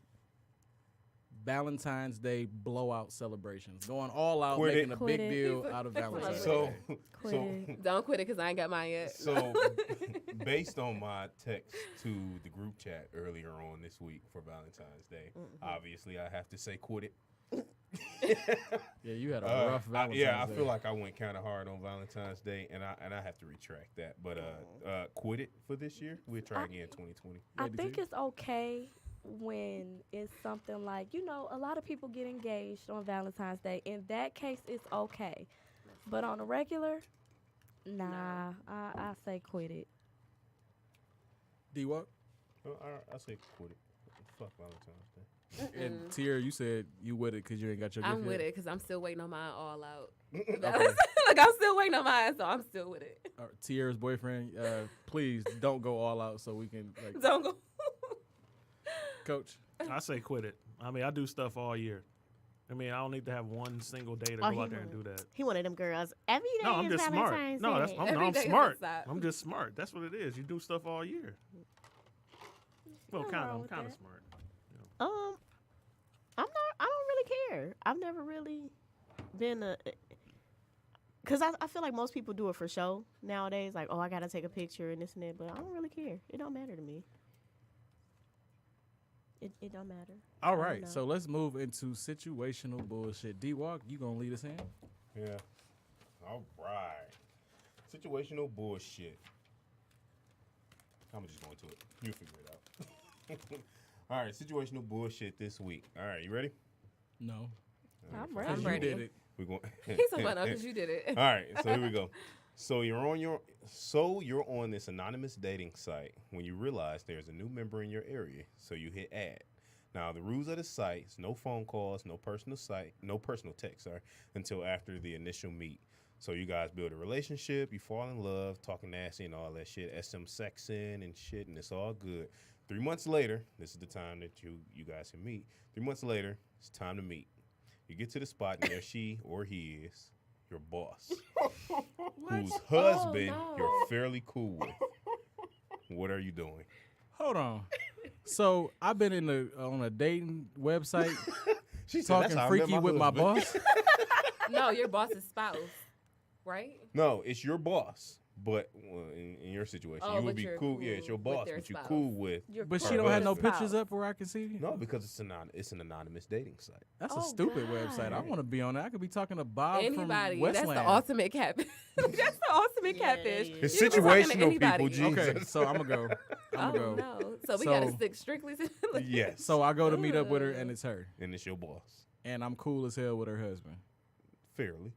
Valentine's Day blowout celebrations. Going all out, Quit making it. a Quit big it. deal out of Valentine's So, Day. Quit so, it. Don't quit it because I ain't got mine yet. so, based on my text to the group chat earlier on this week for Valentine's Day, obviously I have to say quit it. Yeah, you had a rough Valentine's yeah, I Day. feel like I went kind of hard on Valentine's Day, and I have to retract that. But quit it for this year. We'll try again 2020. I Lady think T? it's okay when it's something like, a lot of people get engaged on Valentine's Day. In that case, it's okay. But on a regular, nah, I say quit it. D-Walk? I say quit it. Fuck Valentine's Day. And Tierra, you said you with it because you ain't got your I'm gift with yet. it because I'm still waiting on mine all out. Okay. Like I'm still waiting on mine, so I'm still with it. Tierra's boyfriend, please don't go all out so we can, like, Don't go. Coach. I say quit it. I mean, I do stuff all year. I mean, I don't need to have one single day to Oh, go he out there and do won't. that. He one of them girls. Every day No, I'm is just smart. Valentine's No, that's Day. Every I'm day is smart. a I'm just smart. That's what it is. You do stuff all year. Well, Nothing kind wrong of. I'm with kind of that. smart. I'm not. I don't really care. I've never really been a. Cause I feel like most people do it for show nowadays. Like, oh, I gotta take a picture and this and that, but I don't really care. It don't matter to me. It don't matter. All I don't right, know. so let's move into situational bullshit. D-Walk, you going to lead us in? Yeah. All right. Situational bullshit. I'm just going to it. You figure it out. All right, situational bullshit this week. All right, you ready? No. I'm Because ready. you ready. did it. We're going. He's so funny because you did it. All right, so here we go. So you're on this anonymous dating site when you realize there's a new member in your area. So you hit add. Now the rules of the site is no phone calls, no personal text, until after the initial meet. So you guys build a relationship, you fall in love, talking nasty and all that shit, SM sexing and shit, and it's all good. 3 months later, this is the time that you guys can meet. 3 months later, it's time to meet. You get to the spot, and there she or he is, your boss, whose husband you're fairly cool with. What are you doing? Hold on. So I've been on a dating website She said, talking freaky with my boss. No, your boss's spouse, right? No, it's your boss. But in your situation, Oh, you would but be you're cool. Yeah, it's your cool with boss, their but you're spouse. cool with. But her she don't have no husband. pictures up where I can see. No, because it's an anonymous dating site. That's a Oh, stupid God. website. I want to be on that. I could be talking to Bob Anybody. from That's Westland. the ultimate catfish. That's the ultimate Yeah, catfish. it It's You can be talking to situational, anybody. people. Jesus. Okay, so I'm gonna go. I'm Oh, gonna go. no. So we So- got to stick strictly to Yes. So I go to meet up with her, and it's her, and it's your boss. and I'm cool as hell with her husband. Fairly.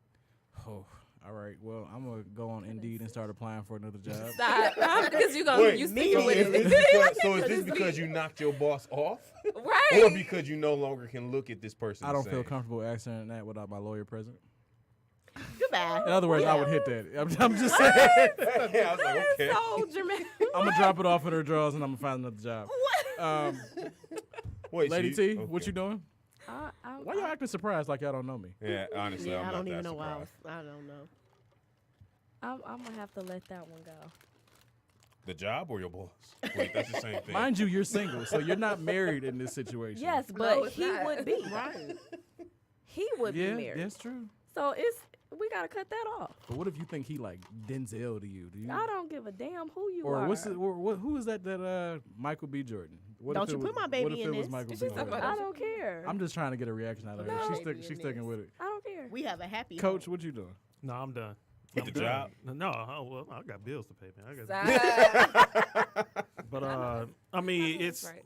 Oh, all right. Well, I'm gonna go on Indeed and start applying for another job. Stop. Because you Wait, you sticking with Is it. this because, so is this because you knocked your boss off? Right. Or because you no longer can look at this person I don't the feel same? comfortable answering that without my lawyer present. Goodbye. In other words, I would hit that. I'm just saying. Yeah, I was like, okay. So dramatic. I'm gonna drop it off at her drawers, and I'm gonna find another job. Wait, so Lady you- T, okay. what you doing? Why y'all acting surprised like y'all don't know me? Yeah, honestly, Yeah, I'm I not don't that even know why. surprised. I don't know. I'm gonna have to let that one go. The job or your boss? Wait, that's the same thing. Mind you, you're single, so you're not married in this situation. Yes, but it's he not. would be right. He would Yeah, be married. that's true. So we gotta cut that off. But what if you think he like Denzel to you? Do you? I don't give a damn who you Or are. who is that Michael B. Jordan? What Don't if you it put was- my baby What if in it was this? Michael B. She's Jordan? talking I don't care. I'm just trying to get a reaction out of her. No. She's sticking with it. I don't care. We have a happy Coach, home. what you doing? No, I'm done. With I'm the done. job? No, well, I got bills to pay, man. Stop. But I mean, it's Right.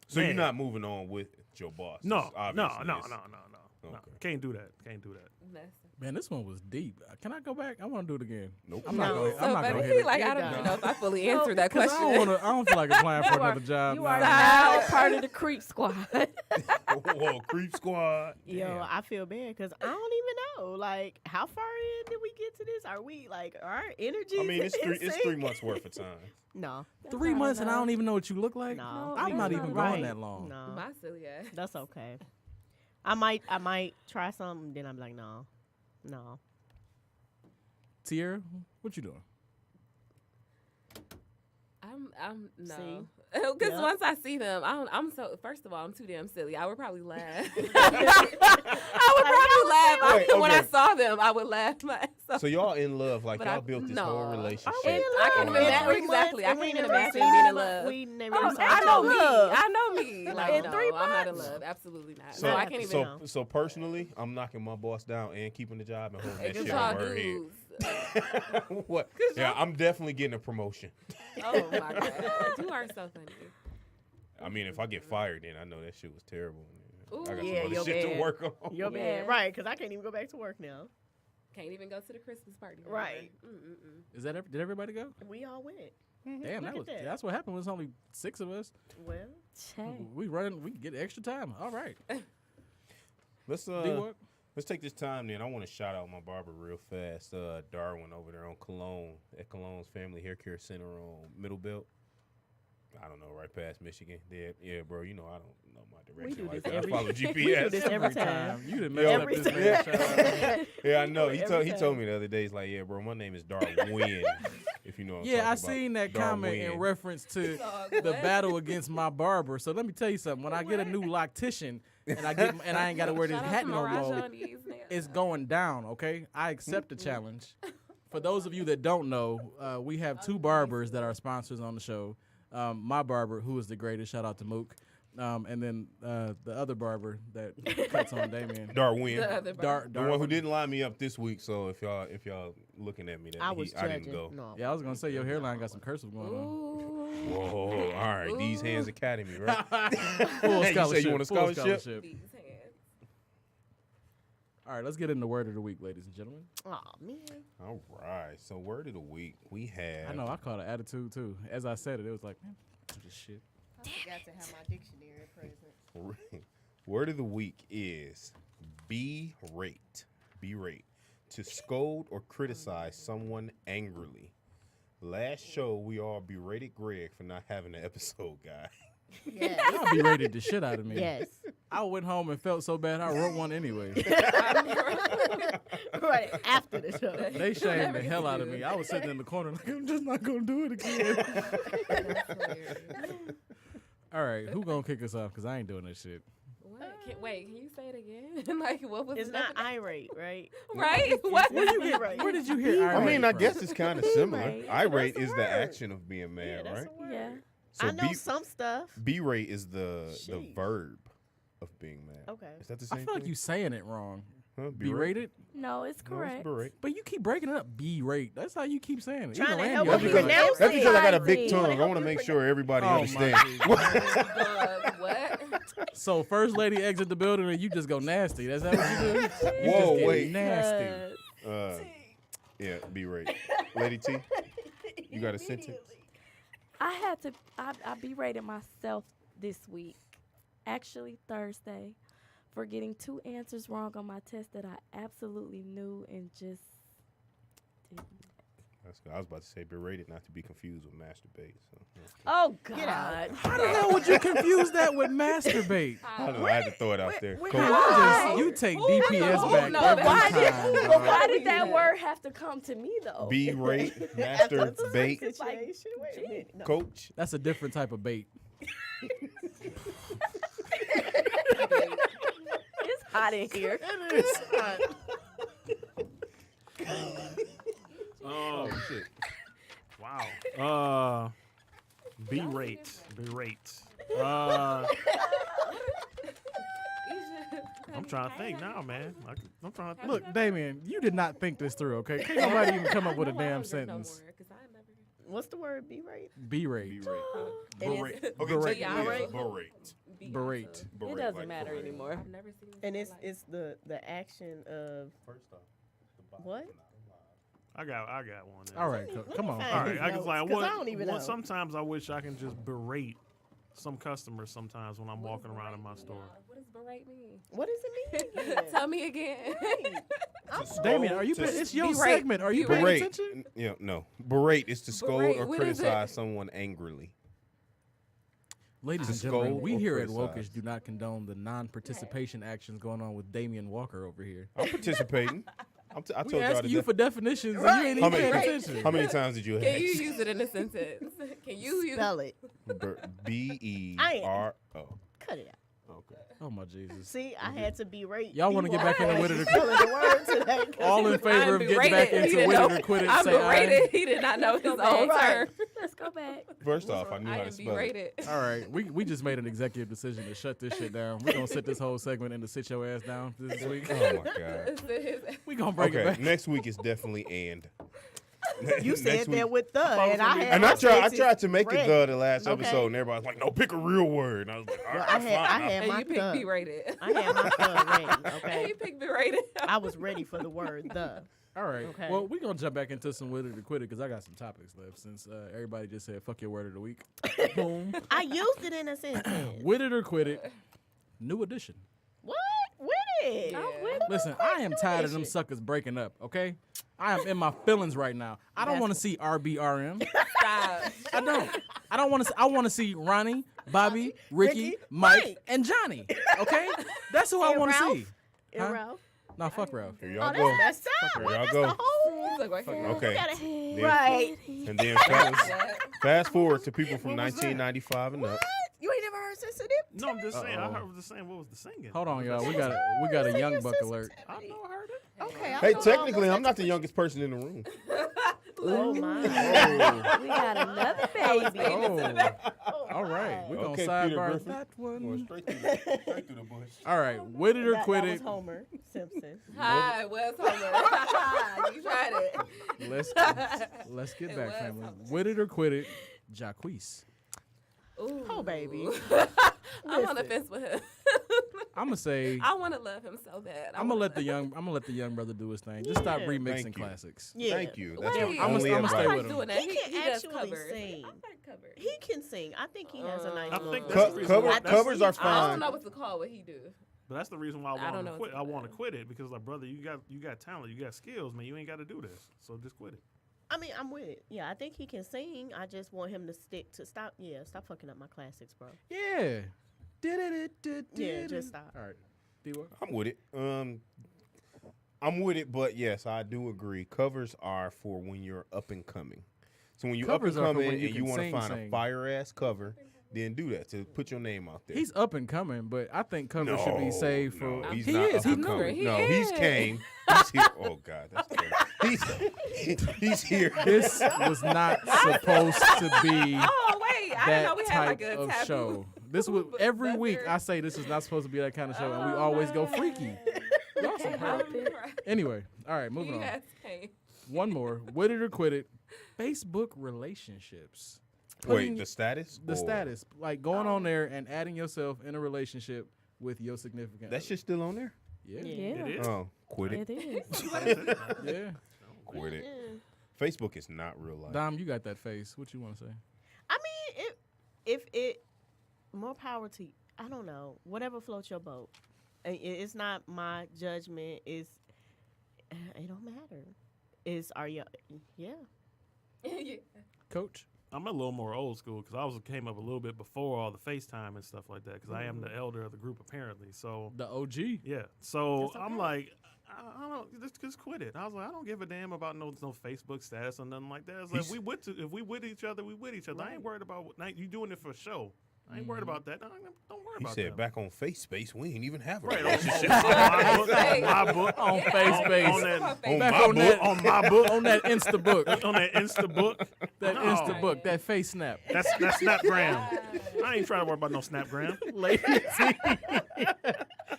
So Man. you're not moving on with your boss? no, It's no, obviously no, it's- no, no, no. Okay. Can't do that. Can't do that. Man, this one was deep. Can I go back? I want to do it again. Nope. I'm not No. going. So, I'm not but going to he hit like, it. I don't even know if I fully answered that 'Cause question. I don't feel like applying for another job. You now. are now part of the creep squad. Whoa, creep squad. Yo, Damn. I feel bad because I don't even know. Like, how far in did we get to this? Are we like our energy? I mean, it's 3 months worth of time. No, 3 months and I don't even know what you look like. No, I'm not that's even not going right. that long. no, My silly ass. that's okay. I might try something. Then I'm like, no. Tierra, what you doing? I'm no. See? Because Yeah. once I see them, I'm so. First of all, I'm too damn silly. I would probably laugh. I would probably laugh. Wait, When I okay. saw them, I would laugh myself. So y'all in love, like But y'all I- built this no. whole Are we relationship. in love? I can't on even a- imagine- exactly. I can't even imagine being in love. We never. Oh, saw I each know other. me. I know me. Like, In no, 3 I'm not in months? love. Absolutely not. So, no, I can't even. know. so personally, I'm knocking my boss down and keeping the job and holding that Because shit y'all over her head. dudes. What? Yeah, I'm definitely getting a promotion. Oh my god, you are so funny. I mean, if I get fired, then I know that shit was terrible. Ooh. I got Yeah, some other you're shit to bad. work on. You're Yeah. bad, right? Because I can't even go back to work now. Can't even go to the Christmas party. Right. Is that did everybody go? We all went. Damn, Look at that. that's what happened. It was only 6 of us. Well, Hey. We get extra time. All right. Let's D-Walk? let's take this time then. I want to shout out my barber real fast, Darwin over there on Cologne at Cologne's Family Hair Care Center on Middle Belt. I don't know, right past Michigan. Yeah, bro. You know I don't know my direction do like this that. every- I follow we do GPS. this every time. You didn't mess up Every this time. man. Shout out. Yeah, I know. do it He every told time. me the other day. He's like, yeah, bro, my name is Darwin. If you know what I'm Yeah, I talking about. seen that comment in Darwin. reference to the battle against my barber. So let me tell you something. When I get a new loctician and I ain't got to wear this Shout out hat to no Mirage more, on these nails. it's going down. Okay, I accept the challenge. For those of you that don't know, we have 2 barbers that are sponsors on the show. My barber, who is the greatest, shout out to Mook. And then the other barber that cuts on Damien. Darwin. The other Dar- The one who Darwin. didn't line me up this week, so if y'all looking at me, that I was I judging. didn't go. No. Yeah, I was gonna say your hairline got some cursive going on. Ooh. Whoa, all right, These Hands Academy, right? Full Hey, you say scholarship. you want a full scholarship? These hands. All right, let's get into word of the week, ladies and gentlemen. Oh man. All right, so word of the week we have. I know I caught an attitude too. As I said it, it was like, man, this shit. I forgot to have my dictionary present. Word of the week is berate. Berate. To scold or criticize someone angrily. Last show, we all berated Greg for not having an episode guide. Yes. Y'all berated the shit out of me. Yes. I went home and felt so bad I wrote one anyway. Right after the show. They shamed the hell out of me. I was sitting in the corner like, I'm just not gonna do it again. All right, who gonna kick us off? Cause I ain't doing this shit. What? Wait, can you say it again? Like, what was It's the not definition? irate, right? Right? What? Where did you hear? I mean, irate I from? guess it's kind of similar. Berate. Irate That's is the the word. action of being Yeah, mad, that's right? a word. Yeah. So I know some stuff. berate is the Sheesh. verb of being mad. Okay. Is that the I same feel like thing? you saying it wrong. Huh? Berated? No, it's No, correct. it's berate. But you keep breaking it up. Berate. That's how you keep saying it. Trying Even to Randy help over you there pronounce That's because I got a big Irate. tongue. I want to make sure everybody Oh, my understands. Jesus. What? So first lady exit the building and you just go nasty. That's that what you do? You Whoa, just get wait. nasty. Yeah, berate. Lady T, you got a sentence? I berated myself this week, actually Thursday, for getting 2 answers wrong on my test that I absolutely knew and just didn't. That's good. I was about to say berated, not to be confused with masturbate. So, yeah. Oh, Get out. God. How the hell would you confuse that with masturbate? I don't know. I had to throw it out there. where- Coach. Why? You take Who DPS knows? back Who knows? every Why did, time. but dog. why did that Yeah. word have to come to me, though? Berate, After the masturbate, situation. Wait a minute. No. coach. That's a different type of bait. It's hot in here. Oh, Shit. wow. Berate. I'm trying to think now, man. I'm trying to think. Look, Damien, you did not think this through, okay? Can't nobody even come up with a damn sentence. What's the word? Berate? Berate. Berate. Okay, Berate. technically it's berate. Berate. It doesn't matter anymore. I've never seen this. And in it's my life. it's the action of First off, what? I got one. Then. All right, come on. find All right. these I can notes, like 'cause I don't even know. sometimes I wish I can just berate some customers sometimes when I'm walking around in my store. What does berate mean? What does it mean? then? Tell me again. Damien, are you? To It's your berate. segment. Are you paying berate. attention? Yeah, no. Berate is to scold Berate, or what is it? criticize someone angrily. Ladies To and gentlemen, scold we or here at criticize. Wokish do not condone the non-participation actions going on with Damian Walker over here. I'm participating. I We told y'all asking you to for definitions and you ain't How even many- paying attention. How many times did you Can you ask? use it in a sentence? Can you use Spell it. B-E-R-O. Cut it out. Okay. Oh my Jesus! See, I had to berate. Y'all wanna get back in the people with it or spelling the word today. 'cause All in favor of getting back berated. He into didn't with know- it or quit it? I'm Say aye. berated. He did not know his own Right. term. Let's go back. First off, I knew I how to am spell it. berated. All right, we just made an executive decision to shut this shit down. We're gonna sit this whole segment into sit your ass down this week. Oh my god. We gonna break it Okay, back. next week is definitely and. You Next said week- that with the, and I had. And I my tried senses to make it ready. the last Okay. episode, and everybody's like, "No, pick a real word." And I was like, "All Well, right, I had And my you picked thug. berated. I had my thug ready. And Okay, you picked berated. I was ready for the word the. All right. Okay. Well, we're gonna jump back into some with it or quit it because I got some topics left since everybody just said fuck your word of the week. Boom. I used it in a sentence. With it or quit it. New edition. What? With it? Yeah. Listen, I am tired of them suckers breaking up. Okay, I am in my feelings right now. I don't That's- want to see RBRM. Stop. I don't. I don't want to. I want to see Ronnie, Bobby, Ricky, Ricky, Mike, Mike. and Johnny. Okay, that's who I And want to Ralph? see. And Huh? Ralph? Nah, fuck Ralph. Here Oh, y'all go. that's stop. Here What? y'all That's go. the whole. He's like, right here. Okay. Gotta, Then- right. And then fast forward to people from 1995 and up. You ain't never heard sensitive? No, I'm just saying. I Uh-oh. was just saying. What was the singing? Hold on, y'all. We got a young buck alert. I know. I heard it. Okay. Hey, technically, I'm not the youngest person in the room. Oh my. We got another baby. Oh, all right. We're going to Okay, Peter sidebar Griffin. that Going one. straight through the bush. All right. With it or That quit was it. Homer Simpson. Hi, Wes Homer. You tried it. Let's get It back, was family. Homer. With it or quit it, Jacquees. Ooh. Oh, baby. I'm on the fence with him. I'm gonna say I want to love him so bad. I'm gonna let the young brother do his thing. Just stop Yeah. remixing Thank you. classics. Yeah. Thank you. That's Wait, my I'ma only stay advice. I with like him. doing that. He can does actually covers. sing. I like covers. He can sing. I think he has a nice I voice. think Co- that's the reason why- covers are I fine. don't know what to call what he do. But that's the reason why I don't I know want to what's quit. I going want to on. quit it because, like, brother, you got talent, you got skills, man. You ain't got to do this, so just quit it. I mean, I'm with it. Yeah, I think he can sing. I just want him to stop fucking up my classics, bro. Yeah. Yeah, just stop. All right. D-Word? I'm with it. I'm with it, but yes, I do agree. Covers are for when you're up and coming. So when you up Covers and are for coming when you and you can want to sing, find sing. a fire ass cover, then do that to put your name out there. He's up and coming, but I think cover should be saved for. No, he's he not is. up He's and new. coming. He No, is. he's came. He's here. Oh God, that's terrible. He's here. This was not supposed to be Oh wait, I didn't know that we had type like a of taboo. show. This was every Buzzer. week. I say this is not supposed to be that kind of show, and we always go freaky. Y'all some Help perv. it. Anyway, all right, moving on. Yes, hey. One more. With it or quit it. Facebook relationships. Wait, Putting the status? the Or- status, like going on there and adding yourself in a relationship with your significant. That other. shit still on there? Yeah. Yeah, It is. Oh, quit it. it is. Yeah. Quit it. Facebook is not real life. Dom, you got that face. What you want to say? I mean, if it more power to you. I don't know. Whatever floats your boat. It's not my judgment. It don't matter. Are you? Yeah. Yeah. Coach? I'm a little more old school because I came up a little bit before all the FaceTime and stuff like that because I am the elder of the group apparently. So The OG. yeah, so That's I'm okay. like, I don't just quit it. I was like, I don't give a damn about no Facebook status or nothing like that. It's like, if we with each other, we with each other. I ain't worried about you doing it for show. I ain't worried about that. Don't worry He about said that. back on face space, we ain't even have a Right, relationship. on my book, On face space. on that, On Back my on book. that, on my book, on that Insta book. on that Insta book. That No. Insta book. That face snap. That's Snapgram. I ain't trying to worry about no Snapgram. Lady T.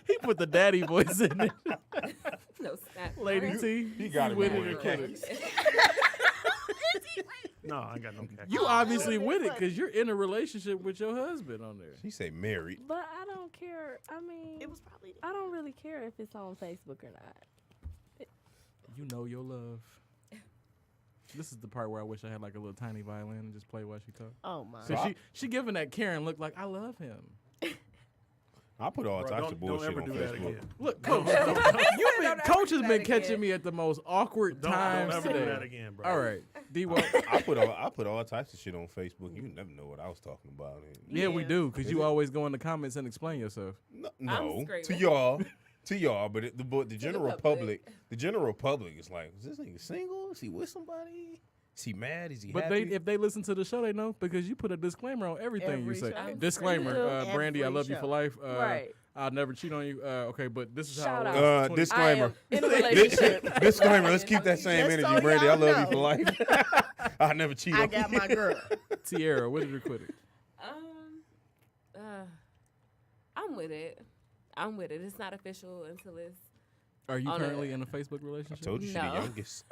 He put the daddy voice in it. No snap. Lady T. He gotta be with it wearing or quit it. khakis. No, I ain't got no khakis. You obviously with it because you're in a relationship with your husband on there. She say married. But I don't care. I mean, It was probably. I don't really care if it's on Facebook or not. You know your love. This is the part where I wish I had like a little tiny violin and just play while she talks. Oh my. So she giving that Karen look like I love him. I put all Bro, types of don't bullshit ever on do that Facebook. again. Look, Coach. Coach has been catching me at the most awkward Don't times ever today. do that again, bro. All right, D-Wall. I put all types of shit on Facebook. You never know what I was talking about. Yeah, we Yeah. do because Is you it? always go in the comments and explain yourself. No, screaming. to y'all, but the general public. public is like, is this nigga single? Is he with somebody? Is he mad? Is he But happy? if they listen to the show, they know because you put a disclaimer on everything Every you say. show. Disclaimer, You do. Brandy, I Every love you for show. life. Right. I'll never cheat on you. Okay, but this is Shout how. out. Disclaimer. I am in a relationship. Disclaimer. Let's keep that same Just so energy, Brandy. I y'all love you know. for life. I'll never cheat I on got you. my girl. Tierra, what did you quit it? I'm with it. I'm with it. It's not official until it's Are you Oh, no. currently in a Facebook relationship? Told you she the No. youngest.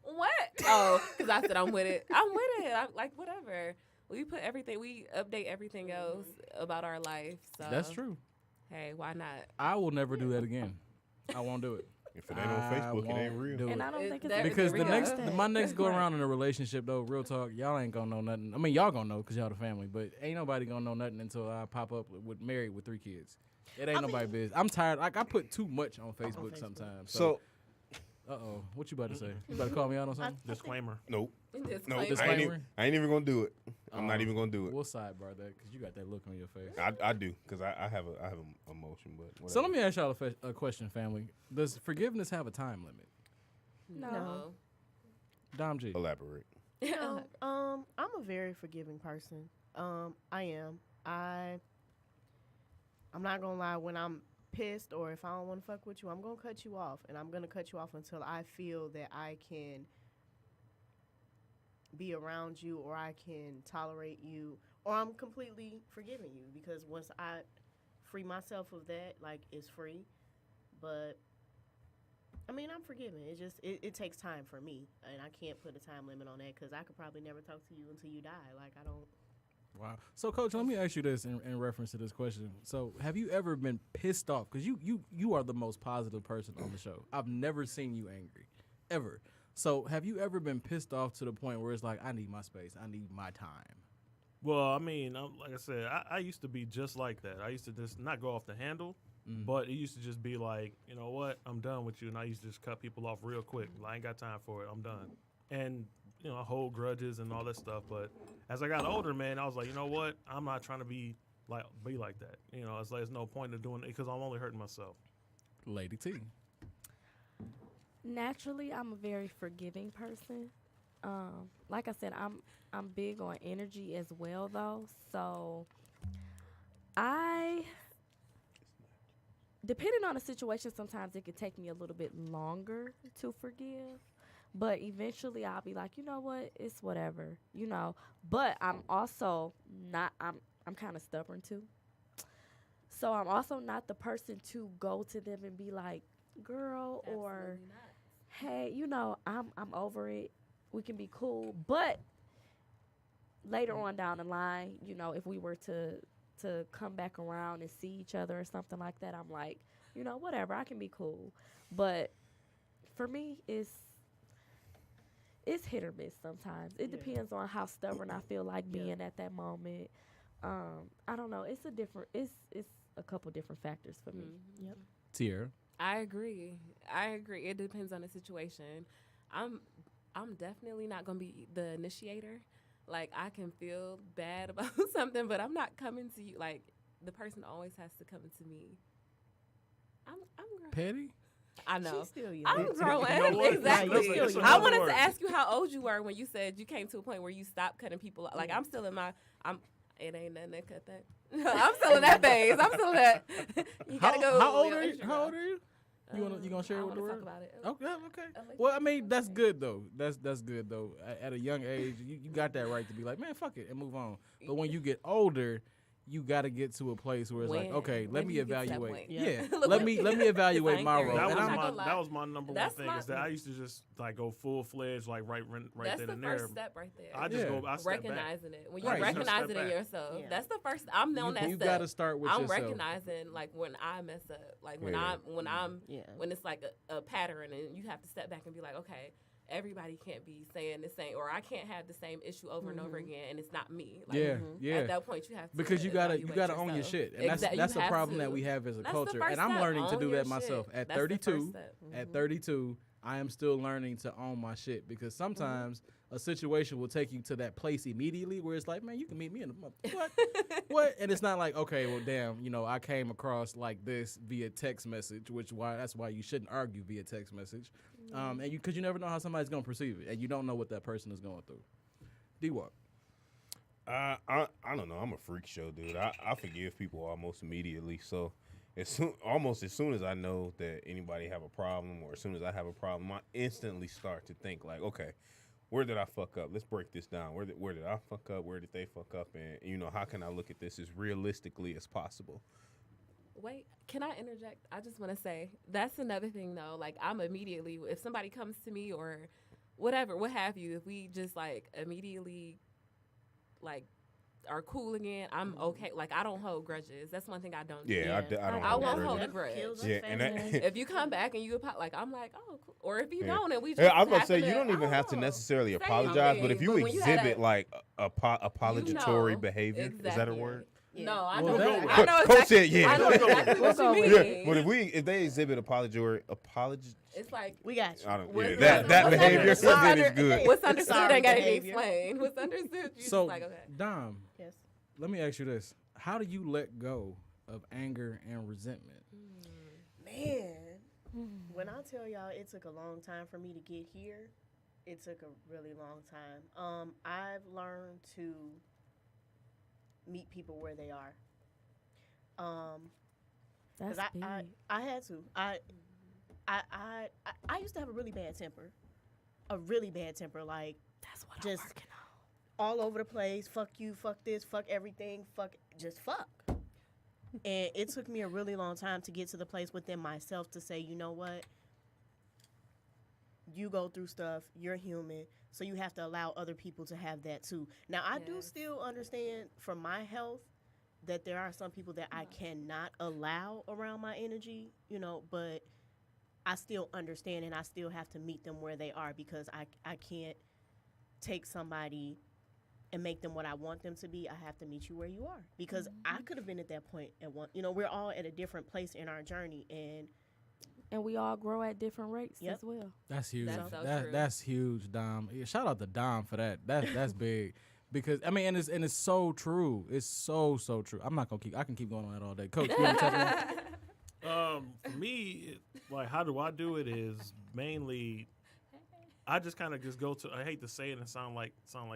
what? Oh, because I said I'm with it. I'm with it. I'm like whatever. We put everything. We update everything else about our life. So That's true. Hey, why not? I will never do that again. I won't do it. If it ain't on I Facebook, it ain't won't real. do And it. I don't think it's There- Because there the we next, go. my next go around in a relationship though, real talk, y'all ain't gonna know nothing. I mean, y'all gonna know because y'all the family, but ain't nobody gonna know nothing until I pop up with married with 3 kids. It ain't nobody business. I'm tired. Like I put too much on Facebook sometimes. So, What you about to say? You about to call me out on something? Disclaimer. nope. Disclaimer. Disclaimer. I ain't even gonna do it. I'm not even gonna do it. We'll sidebar that because you got that look on your face. I do because I have a emotion, but whatever. So let me ask y'all a question, family. Does forgiveness have a time limit? No. Dom G. elaborate. No, I'm a very forgiving person. I am. I'm not gonna lie. When I'm pissed or if I don't want to fuck with you, I'm gonna cut you off, and I'm gonna cut you off until I feel that I can be around you, or I can tolerate you, or I'm completely forgiving you, because once I free myself of that, like, it's free. But I mean, I'm forgiving. It takes time for me, and I can't put a time limit on that, because I could probably never talk to you until you die. Like, I don't. Wow. So, Coach, let me ask you this in reference to this question. So, have you ever been pissed off? Because you are the most positive person on the show. I've never seen you angry, ever. So, have you ever been pissed off to the point where it's like, I need my space, I need my time? Well, I mean, like I said, I used to be just like that. I used to just not go off the handle, but it used to just be like, you know what, I'm done with you. And I used to just cut people off real quick. Like, I ain't got time for it. I'm done. And, you know, I hold grudges and all that stuff. But as I got older, man, I was like, you know what, I'm not trying to be like that. You know, it's like, there's no point in doing it because I'm only hurting myself. Lady T. Naturally, I'm a very forgiving person. Like I said, I'm big on energy as well, though. So depending on the situation, sometimes it could take me a little bit longer to forgive. But eventually I'll be like, you know what, it's whatever, you know. But I'm also not, I'm kind of stubborn too. So I'm also not the person to go to them and be like, girl, or hey, you know, I'm over it. We can be cool. But later on down the line, you know, if we were to come back around and see each other or something like that, I'm like, you know, whatever, I can be cool. But for me, it's hit or miss sometimes. It depends on how stubborn I feel like being at that moment. I don't know. It's a couple different factors for me. Yep. Tierra. I agree. It depends on the situation. I'm definitely not gonna be the initiator. Like, I can feel bad about something, but I'm not coming to you. Like, the person always has to come to me. I'm growing. Petty? I know. She's still young. I'm growing. You know what? Exactly. That's I another wanted word. to ask you how old you were when you said you came to a point where you stopped cutting people off. Like, I'm still in my, it ain't nothing that cut that. I'm still in that phase. I'm still in that. You gotta go. How old are you? How old are you? You gonna share I it with the wanna world? talk about it. Okay. like Well, I mean, that's good though. That's good though. At a young age, you got that right to be like, man, fuck it, and move on. But when you get older, you got to get to a place where it's like, okay, let When me do you get to that evaluate. point? Yeah, Look, let me evaluate ain't my there role. yet. That And was I'm not my gonna lie. that was my number one That's thing, my- is that I used to just like go full fledged, like right That's then the and first there. step right there. I just Yeah. go. I step back. Recognizing it. When you Right. recognize Step it in back. yourself, Yeah. that's the first. I'm on that you step. got to start with I'm yourself. recognizing, like, when I mess up, like when Yeah. when it's like a pattern, and you have to step back and be like, okay, everybody can't be saying the same, or I can't have the same issue over and over again, and it's not me. Like, Yeah. At that point, you have to Because you gotta evaluate own your yourself. shit, and that's a problem that we have as a That's the culture. first And I'm step. learning to Own do your that myself. shit. At That's the first 32, step. at 32, I am still learning to own my shit, because sometimes a situation will take you to that place immediately where it's like, man, you can meet me in the what? And it's not like, okay, well, damn, you know, I came across like this via text message, that's why you shouldn't argue via text message, and because you never know how somebody's gonna perceive it, and you don't know what that person is going through. D-Walk. I don't know. I'm a freak show, dude. I forgive people almost immediately. So almost as soon as I know that anybody have a problem, or as soon as I have a problem, I instantly start to think like, okay, where did I fuck up? Let's break this down. Where did I fuck up? Where did they fuck up? And, you know, how can I look at this as realistically as possible? Wait, can I interject? I just want to say that's another thing, though. Like, I'm immediately, if somebody comes to me or whatever, what have you, if we just like immediately like are cool again, I'm okay. Like, I don't hold grudges. That's one thing I don't do. Yeah, I don't. I won't grudges. hold a grudge. Yeah, and that, If you come back and you like, I'm like, oh, cool. Or if you Yeah. don't, and we just yeah, I was about to say, happen you don't even have to know. necessarily Say apologize, but something, if you but when you had exhibit a- like apologatory You know, behavior, is that a exactly. word? No, I Well, know. that- I know Coach exactly, said yeah. I know exactly what you Yeah, mean. But if they exhibit apology, It's like, We got you. I don't. What's- Yeah, that what's behavior under- then is good. what's understood Sorry ain't got to be behavior. explained. What's understood, you So, just like, okay. Dom, Yes. let me ask you this: how do you let go of anger and resentment? Man, when I tell y'all it took a long time for me to get here, it took a really long time. I've learned to meet people where they are. That's Cause big. I had to. I used to have a really bad temper. Like, That's what Just I'm working on. all over the place. Fuck you, fuck this, fuck everything, just fuck. And it took me a really long time to get to the place within myself to say, you know what? You go through stuff. You're human. So you have to allow other people to have that too. Now, I do still understand from my health that there are some people that I cannot allow around my energy, but I still understand and I still have to meet them where they are because I can't take somebody and make them what I want them to be. I have to meet you where you are because I could have been at that point at one. We're all at a different place in our journey, and we all grow at different rates as well. That's huge. That's so true. That's huge, Dom. Yeah, shout out to Dom for that. That's big. Because and it's so true. It's so true. I'm not gonna I can keep going on that all day. Coach, you want to touch on? For me, like how do I do it is mainly I just kind of just go to. I hate to say it and sound like some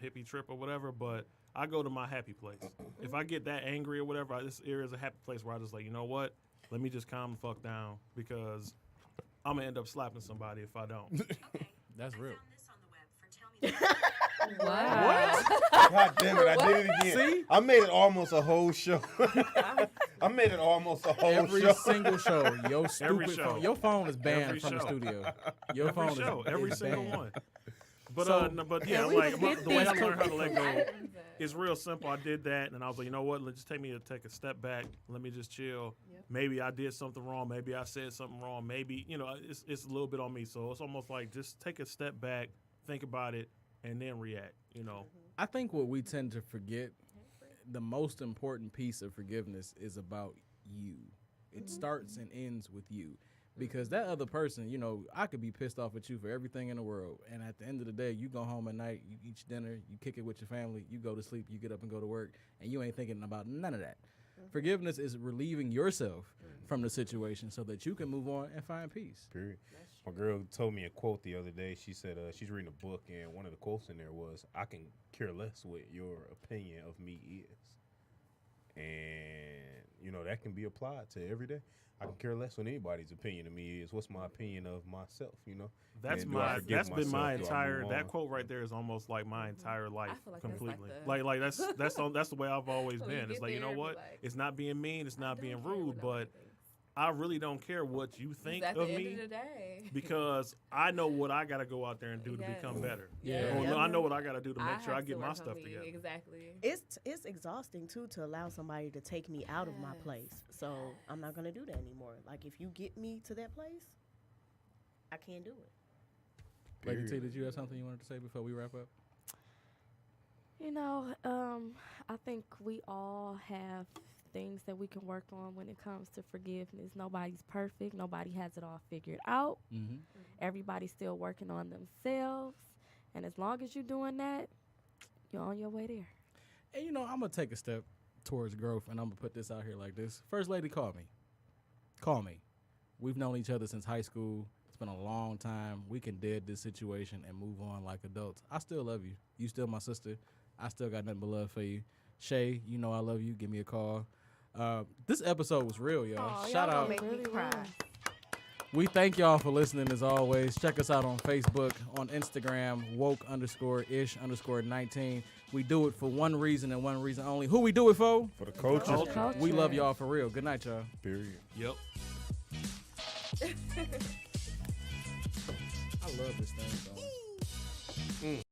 hippie trip or whatever, but I go to my happy place. If I get that angry or whatever, this area is a happy place where I just like, you know what? Let me just calm the fuck down because I'm gonna end up slapping somebody if I don't. That's real. Wow. God damn it, I did it again. See? I made it almost a whole show. I made it almost a whole Every show. single show, your Every stupid show. phone. Your phone is banned Every from the show. studio. Your Every phone show, is every is single banned. one. But So- but yeah, we like did the way I these learned how to let go I is real simple. I did that, and I was like, you know what? Let's just take a step back. Let me just chill. Yep. Maybe I did something wrong. Maybe I said something wrong. Maybe it's a little bit on me. So it's almost like just take a step back, think about it, and then react. I think what we tend to forget, the most important piece of forgiveness is about you. It starts and ends with you. Because that other person, I could be pissed off at you for everything in the world. And at the end of the day, you go home at night, you eat your dinner, you kick it with your family, you go to sleep, you get up and go to work, and you ain't thinking about none of that. Forgiveness is relieving yourself from the situation so that you can move on and find peace. Period. My girl told me a quote the other day. She said she's reading a book, and one of the quotes in there was, "I can care less what your opinion of me is." And, that can be applied to every day. I can care less what anybody's opinion of me is. What's my opinion of myself, That's And do I forgive that's been my myself? Do I entire move that on? quote right there is almost like my entire life feel like that's like completely. the- Like that's the way I've always When you been. It's get like, you know there, what? be like, It's not being mean, it's not I being don't care what rude, nobody but thinks. I really don't care what you think At of the end me of the day. because I know what I got to go out there and do to become better. Yeah. Or Yeah. I know what I got to do to make sure I have get to my work on stuff me. together. Exactly. it's exhausting too to allow somebody to take me out of my Yes. place. So I'm not gonna do that anymore. Like if you get me to that place, I can't do it. Lady T, did you have something you wanted to say before we wrap up? I think we all have things that we can work on when it comes to forgiveness. Nobody's perfect. Nobody has it all figured out. Mm-hmm. Everybody's still working on themselves. And as long as you're doing that, you're on your way there. And, I'm going to take a step towards growth, and I'm going to put this out here like this. First lady, call me. Call me. We've known each other since high school. It's been a long time. We can dead this situation and move on like adults. I still love you. You still my sister. I still got nothing but love for you. Shay, I love you. Give me a call. This episode was real, y'all. Aw, Shout y'all out. gonna make me cry. We thank y'all for listening as always. Check us out on Facebook, on Instagram, woke_ish_19. We do it for one reason and one reason only. Who we do it for? For the coaches. Culture. We love y'all for real. Good night, y'all. Period. Yep. I love this thing, though.